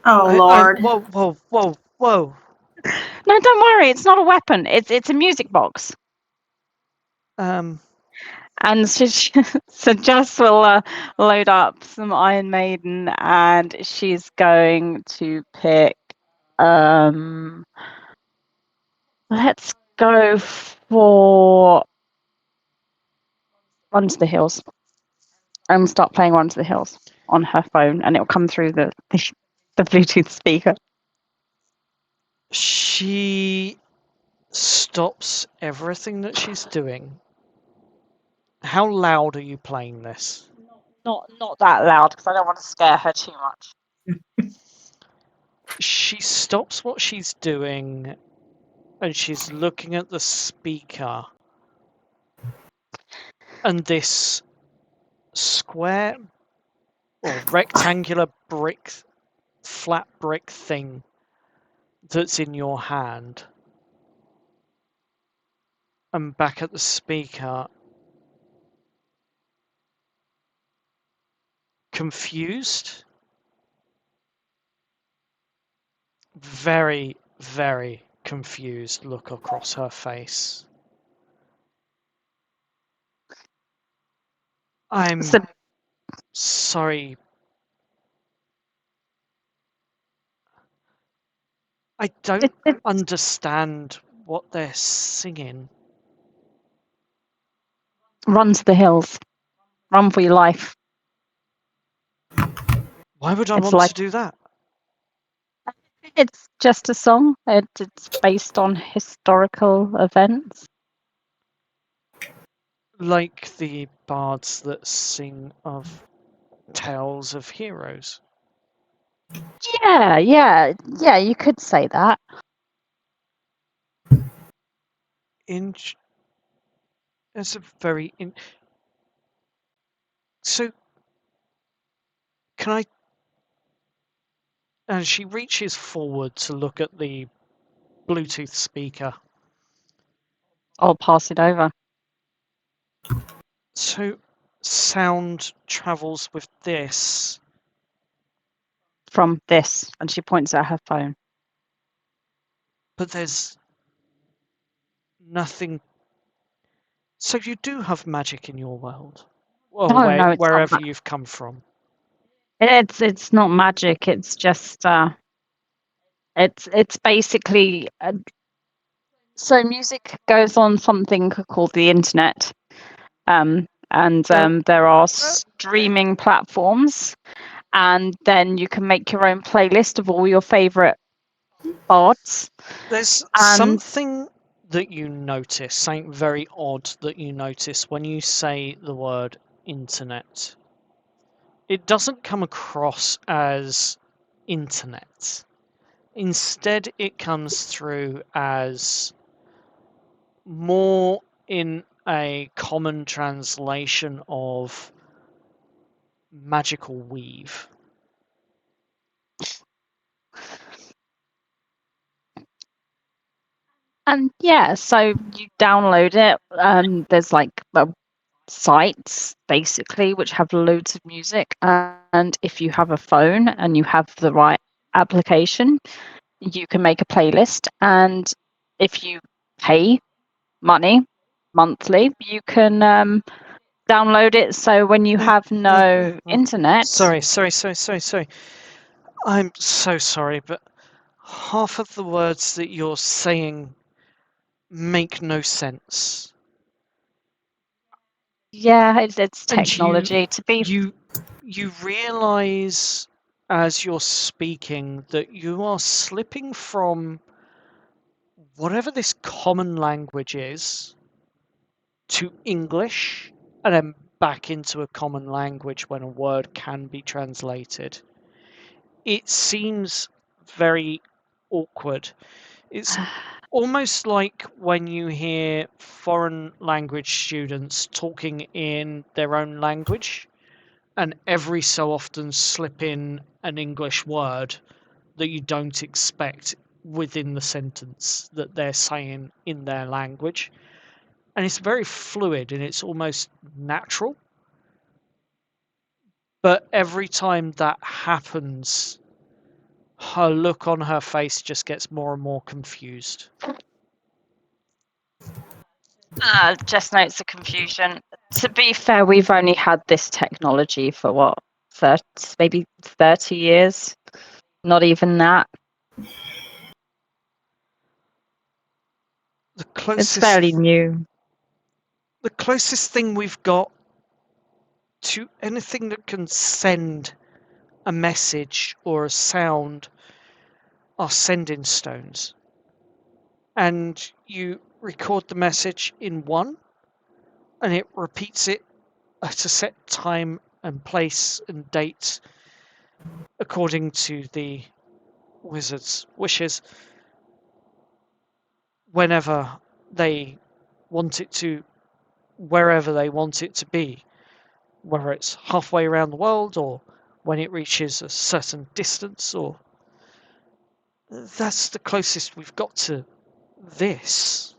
Oh, Lord. Whoa. No, don't worry. It's not a weapon. It's a music box. And so Jess will load up some Iron Maiden, and she's going to pick. Let's go for Run to the Hills. And start playing Run to the Hills on her phone, and it'll come through the Bluetooth speaker. She stops everything that she's doing. How loud are you playing this? Not that loud because I don't want to scare her too much. She stops what she's doing and she's looking at the speaker. And this square or rectangular flat brick thing that's in your hand, and back at the speaker, confused, very, very confused look across her face. I'm sorry. I don't understand what they're singing. Run to the hills. Run for your life. Why would I It's want like- to do that? It's just a song. It's based on historical events. Like the bards that sing of tales of heroes. Yeah, you could say that. That's a very so can I, and she reaches forward to look at the Bluetooth speaker. I'll pass it over. So sound travels with this. From this, and she points at her phone. But there's nothing. So you do have magic in your world, or No, no, it's not wherever you've come from. It's not magic. It's just it's basically so music goes on something called the internet, and there are streaming platforms, and then you can make your own playlist of all your favorite bards. There's And something that you notice, something very odd that you notice when you say the word internet. It doesn't come across as internet. Instead, it comes through as more in a common translation of magical weave. yeah, so you download it. There's like sites basically which have loads of music, and if you have a phone and you have the right application, you can make a playlist, and if you pay money monthly, you can download it, so when you have no internet. Sorry. I'm so sorry, but half of the words that you're saying make no sense. Yeah, it's And technology. To be you realize as you're speaking that you are slipping from whatever this common language is to English and then back into a common language when a word can be translated. It seems very awkward. It's almost like when you hear foreign language students talking in their own language and every so often slip in an English word that you don't expect within the sentence that they're saying in their language. And it's very fluid and it's almost natural. But every time that happens, her look on her face just gets more and more confused. just notes the confusion. To be fair, we've only had this technology for what, 30, maybe 30 years, not even that. It's fairly new. The closest thing we've got to anything that can send a message or a sound are sending stones. And you record the message in one, and it repeats it at a set time and place and date according to the wizard's wishes whenever they want it to, wherever they want it to be, whether it's halfway around the world or when it reaches a certain distance, or that's the closest we've got to this.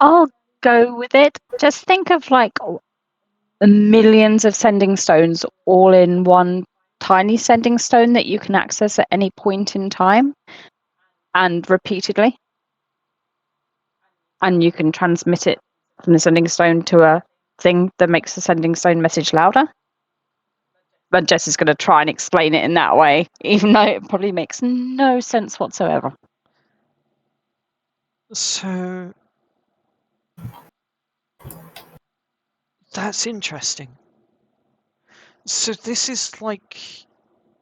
I'll go with it. Just think of like millions of sending stones all in one tiny sending stone that you can access at any point in time and repeatedly. And you can transmit it from the sending stone to a thing that makes the sending stone message louder. But Jess is going to try and explain it in that way, even though it probably makes no sense whatsoever. So that's interesting. So this is like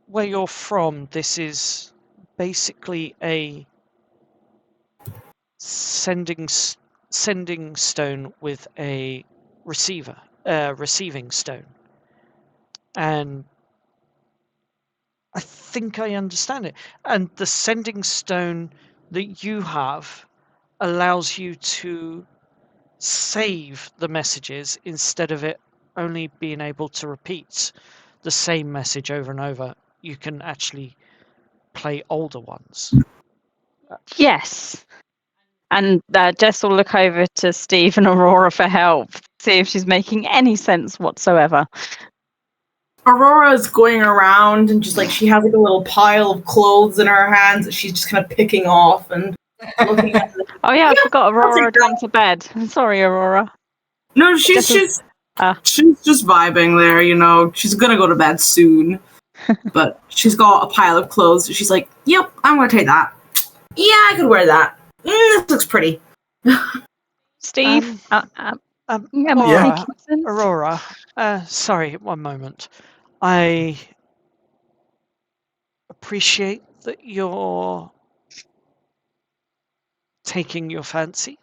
where you're from. This is basically a sending stone with a receiving stone. And I think I understand it. And the sending stone that you have allows you to save the messages instead of it only being able to repeat the same message over and over. You can actually play older ones. Yes. And Jess will look over to Steve and Aurora for help. see if she's making any sense whatsoever. Aurora is going around and just like she has like a little pile of clothes in her hands that she's just kind of picking off and looking at them. Oh yeah, I forgot I'll Aurora take had that. gone to bed. Sorry, Aurora. No, she's Just just vibing there, you know. She's gonna go to bed soon. But she's got a pile of clothes. She's like, yep, I'm gonna take that. Yeah, I could wear that. This looks pretty. Steve. Yeah, Aurora, making sense. Aurora, sorry, one moment. I appreciate that you're taking your fancy.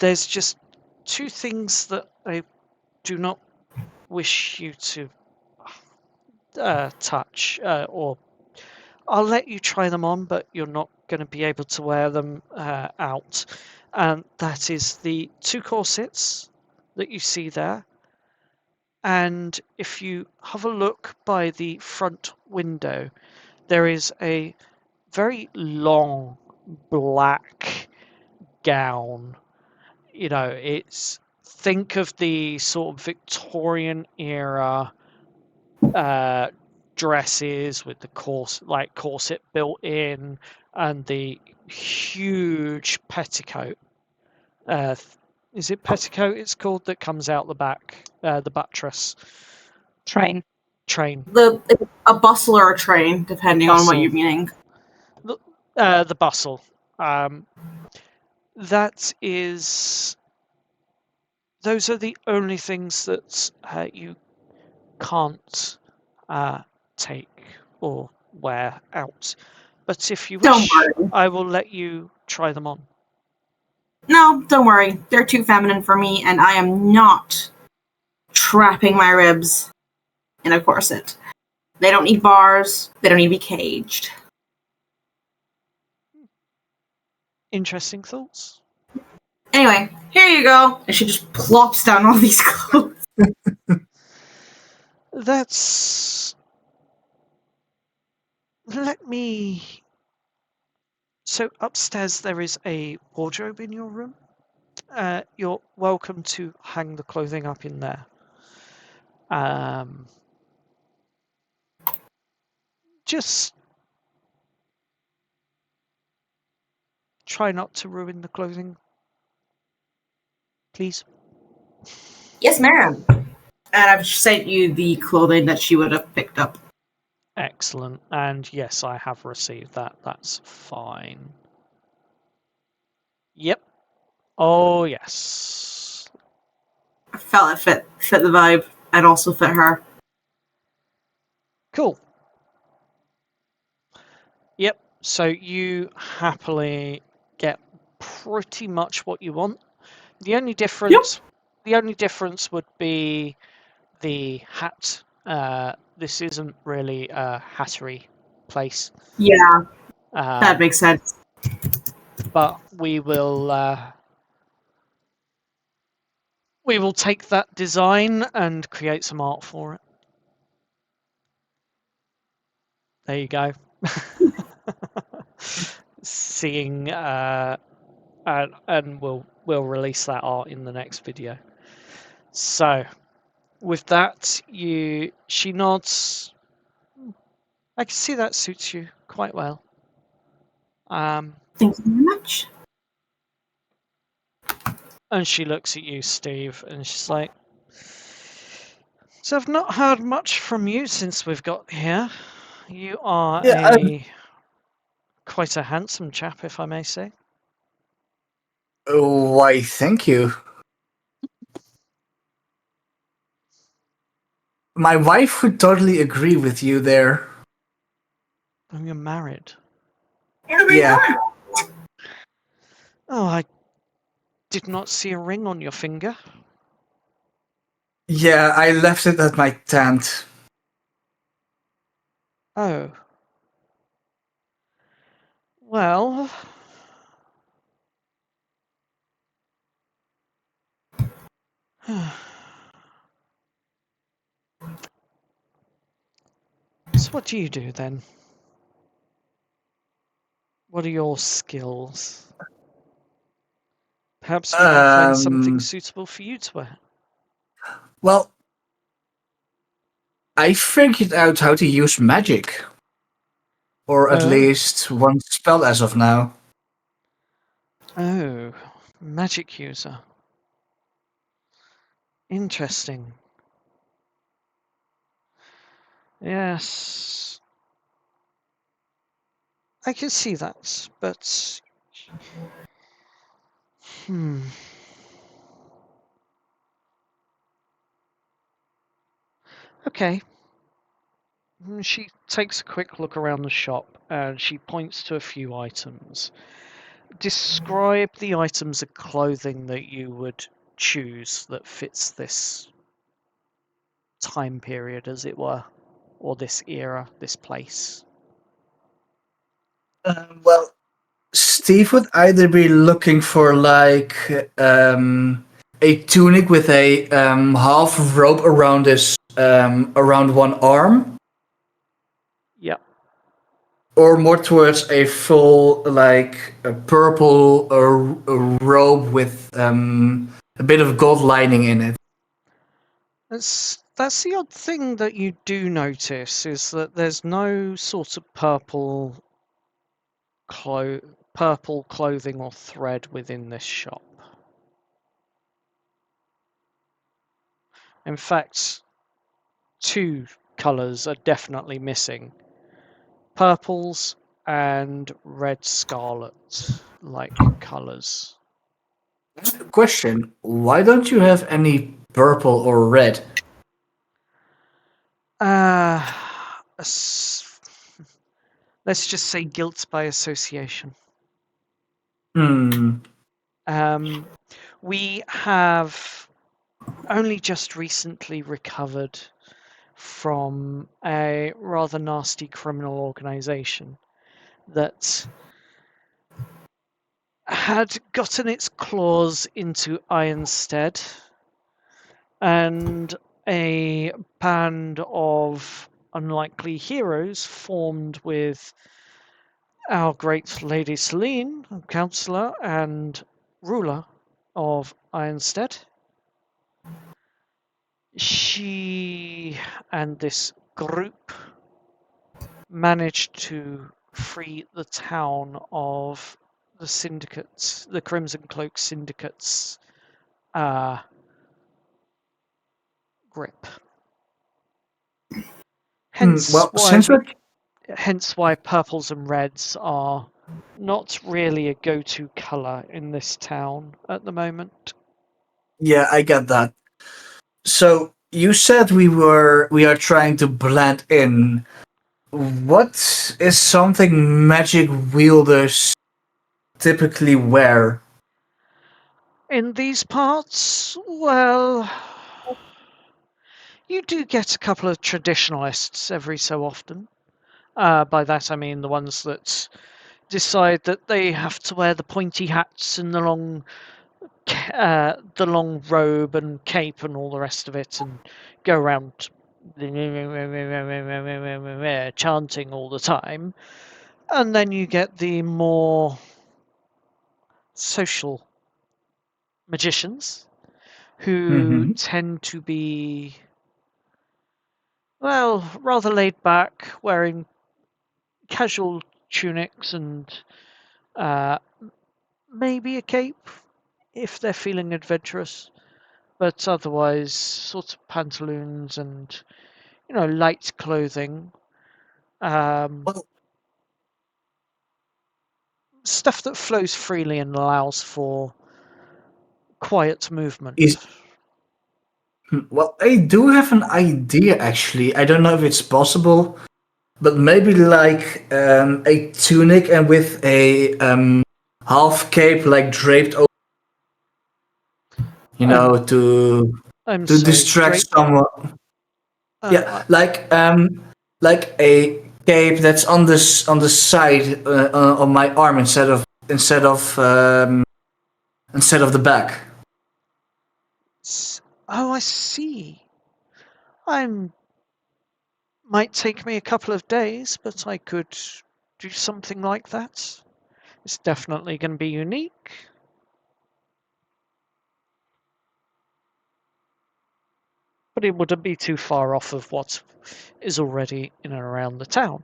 There's just two things that I do not wish you to touch, or I'll let you try them on, but you're not going to be able to wear them out. And that is the two corsets that you see there. And if you have a look by the front window, there is a very long black gown. You know, it's think of the sort of Victorian era dresses with the corset built in and the huge petticoat. Is it petticoat? It's called that comes out the back, the buttress Train. train. A bustle or a train, depending on what you're meaning. The bustle. That is. Those are the only things that you can't take or wear out. But if you Don't wish, worry. I will let you try them on. No, don't worry. They're too feminine for me, and I am not trapping my ribs in a corset. They don't need bars. They don't need to be caged. Interesting thoughts. Anyway, here you go. And she just plops down all these clothes. That's. Let me. So upstairs there is a wardrobe in your room. You're welcome to hang the clothing up in there. Just try not to ruin the clothing, please. Yes, ma'am. And I've sent you the clothing that she would have picked up. Excellent. And yes, I have received that. That's fine. Yep. Oh, yes. I felt it fit the vibe and also fit her. Cool. Yep. So you happily get pretty much what you want. The only difference, would be the hat. This isn't really a hattery place. Yeah, that makes sense. But we will take that design and create some art for it. There you go. Seeing and we'll release that art in the next video. So with that, she nods. I can see that suits you quite well. Thank you very much. And she looks at you, Steve, and she's like, "So I've not heard much from you since we've got here. You are quite a handsome chap, if I may say." Why, thank you. My wife would totally agree with you there. And you're married. Yeah. Oh, I did not see a ring on your finger. Yeah, I left it at my tent. Oh. Well. So what do you do then? What are your skills? Perhaps we can find something Um, suitable for you to wear. well, I figured out how to use magic, or at Oh. least one spell as of now. Oh, magic user. Interesting. Yes. I can see that, but hmm. Okay. She takes a quick look around the shop and she points to a few items. Describe the items of clothing that you would choose that fits this time period, as it were, or this era, this place. Well, Steve would either be looking for like a tunic with a half of rope around his around one arm, Yep. or more towards a full like a purple a robe with a bit of gold lining in it. That's the odd thing that you do notice is that there's no sort of purple clothing or thread within this shop. In fact, two colours are definitely missing: purples and red scarlet like colours. Question: why don't you have any purple or red? Uh, let's just say guilt by association. Hmm. Um, we have only just recently recovered from a rather nasty criminal organization that had gotten its claws into Ironstead, and a band of unlikely heroes formed with our great Lady Selene, councillor and ruler of Ironstead. She and this group managed to free the town of the syndicates, the Crimson Cloak Syndicate's grip. Hence Well, why purples and reds are not really a go-to color in this town at the moment. yeah, I get that. So you said we are trying to blend in. What is something magic wielders typically wear? In these parts, well, you do get a couple of traditionalists every so often. By that I mean the ones that decide that they have to wear the pointy hats and the long robe and cape and all the rest of it, and go around chanting all the time. And then you get the more social magicians who Mm-hmm. tend to be, well, rather laid back, wearing casual tunics and uh, maybe a cape if they're feeling adventurous, but otherwise sort of pantaloons and light clothing, um, Well, stuff that flows freely and allows for quiet movement. is well, I do have an idea actually. I don't know if it's possible, but maybe like a tunic and with a half cape like draped over, I'm I'm to sorry, distract drape. someone. Uh, Yeah, like a cape that's on on the side on my arm instead of the back. oh, I see. I'm Might take me a couple of days, but I could do something like that. It's definitely going to be unique. but it wouldn't be too far off of what is already in and around the town.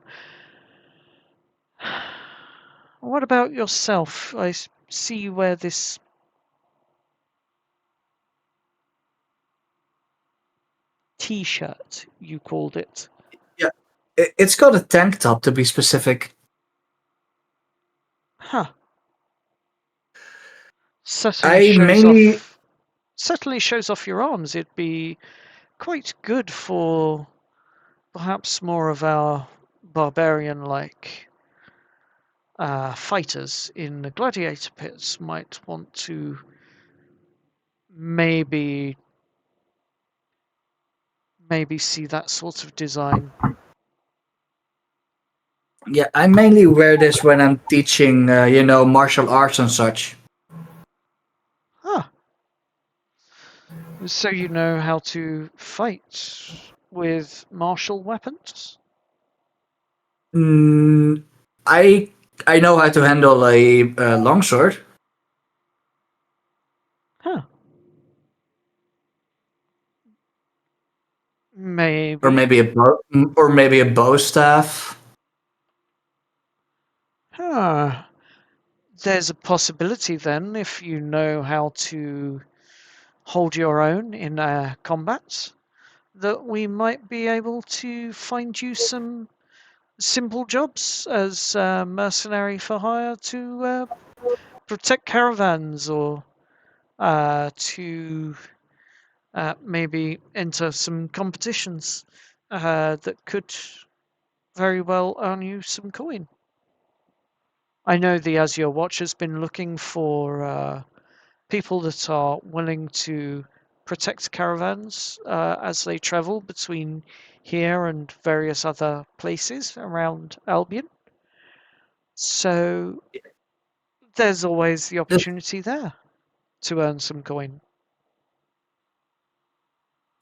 What about yourself? I see you wear this T-shirt, you called it. Yeah, it's got a tank top to be specific. Huh. I mainly Certainly shows off your arms. It'd be quite good for perhaps more of our barbarian-like fighters in the gladiator pits might want to maybe see that sort of design. Yeah, I mainly wear this when I'm teaching, martial arts and such. Huh. So you know how to fight with martial weapons? Mm, I I know how to handle a longsword Huh. or Maybe. maybe a bow staff. Huh. There's a possibility then, if you know how to hold your own in combat, that we might be able to find you some simple jobs as mercenary for hire to protect caravans or to maybe enter some competitions that could very well earn you some coin. I know the Azure Watch has been looking for people that are willing to protect caravans as they travel between here and various other places around Albion. So there's always the That, opportunity there to earn some coin.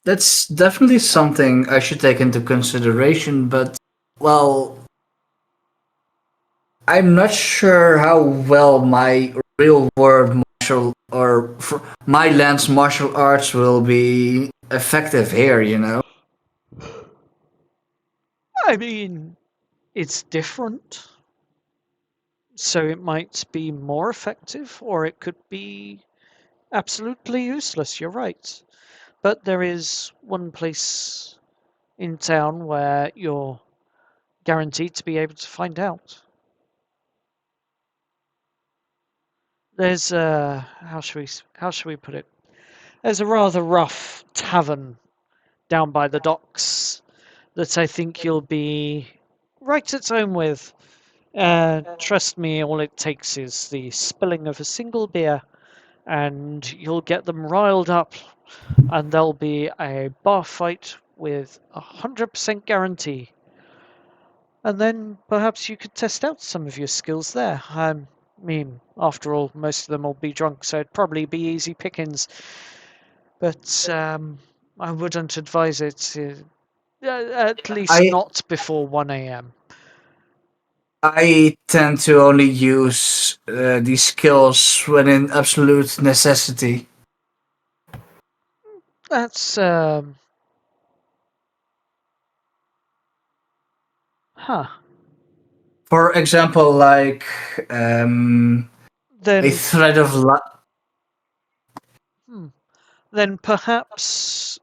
that's definitely something I should take into consideration, but well, I'm not sure how well my real world my lance martial arts will be effective here, you know. I mean, it's different. So it might be more effective, or it could be absolutely useless. You're right. But there is one place in town where you're guaranteed to be able to find out. There's a how should we put it? There's a rather rough tavern down by the docks that I think you'll be right at home with. Trust me, all it takes is the spilling of a single beer, and you'll get them riled up, and there'll be a bar fight with 100% guarantee. And then perhaps you could test out some of your skills there. I mean, after all, most of them will be drunk, so it'd probably be easy pickings. But I wouldn't advise it, at least I not before 1 a.m. I tend to only use these skills when in absolute necessity. That's, huh. For example, like um, a Then, thread of hmm, then perhaps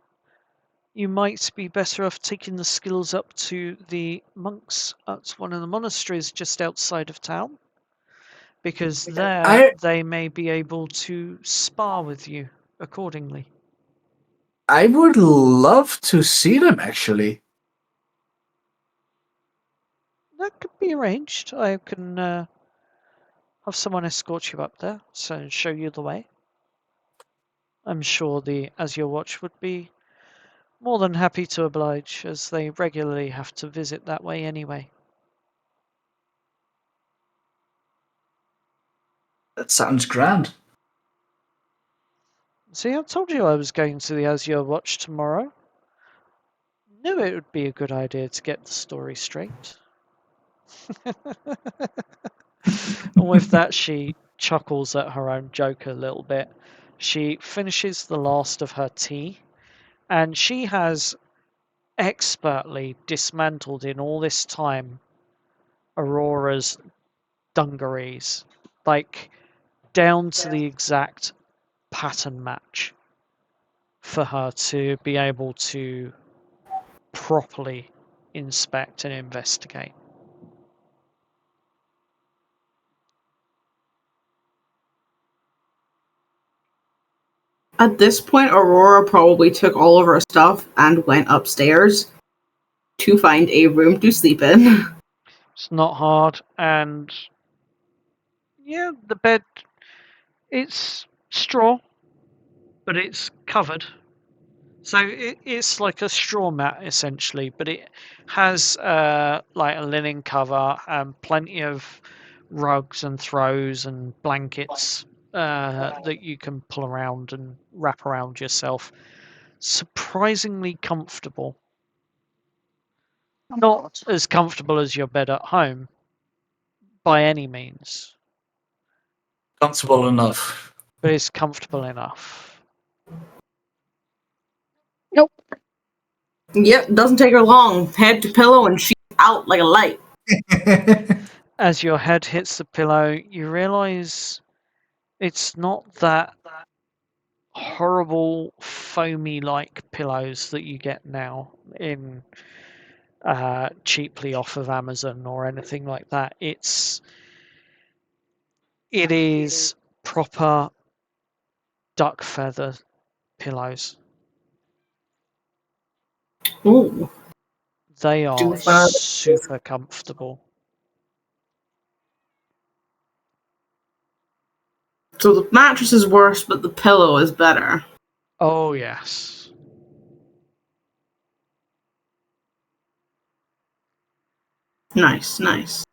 you might be better off taking the skills up to the monks at one of the monasteries just outside of town, because there I they may be able to spar with you accordingly. I would love to see them actually. That could be arranged. I can have someone escort you up there so show you the way. I'm sure the Azure Watch would be more than happy to oblige, as they regularly have to visit that way anyway. That sounds grand. See, I told you I was going to the Azure Watch tomorrow. Knew it would be a good idea to get the story straight. And with that, she chuckles at her own joke a little bit. She finishes the last of her tea and she has expertly dismantled in all this time Aurora's dungarees, like down to the exact pattern match for her to be able to properly inspect and investigate. At this point, Aurora probably took all of her stuff and went upstairs to find a room to sleep in. It's not hard, and yeah, the bed, it's straw, but it's covered. So it's like a straw mat essentially, but it has like a linen cover and plenty of rugs and throws and blankets that you can pull around and wrap around yourself. Surprisingly comfortable. Not as comfortable as your bed at home by any means, Comfortable enough. but it's comfortable enough. Nope. Yep, doesn't take her long. Head to pillow and she's out like a light. As your head hits the pillow, you realize it's not that horrible foamy like pillows that you get now in cheaply off of Amazon or anything like that. It is proper duck feather pillows. Ooh. They Do are fun. super comfortable. So the mattress is worse, but the pillow is better. Oh yes. Nice, nice.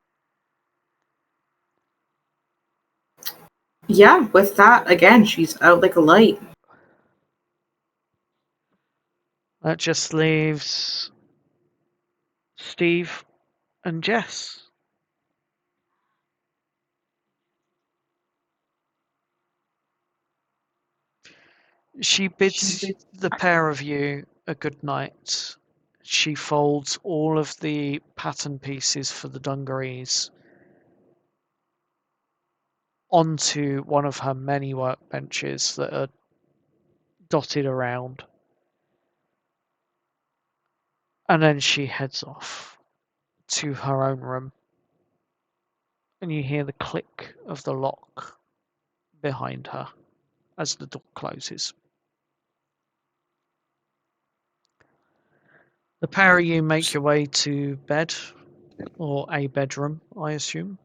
Yeah, with that, again, she's out like a light. That just leaves Steve and Jess. She bids the pair of you a good night. She folds all of the pattern pieces for the dungarees onto one of her many workbenches that are dotted around. And then she heads off to her own room. And you hear the click of the lock behind her as the door closes. The pair of you make your way to bed, or a bedroom, I assume.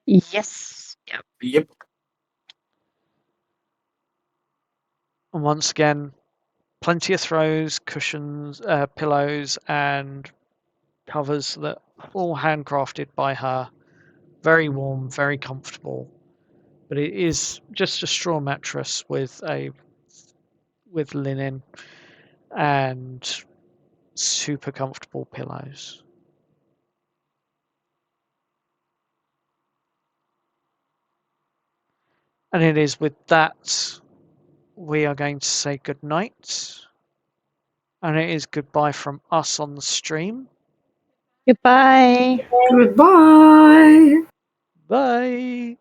Yes. Yep. Yep. And once again, plenty of throws, cushions, pillows, and covers that are all handcrafted by her. Very warm, very comfortable. But it is just a straw mattress with linen and super comfortable pillows. And it is with that we are going to say good night. And it is goodbye from us on the stream. Goodbye. Goodbye. Bye.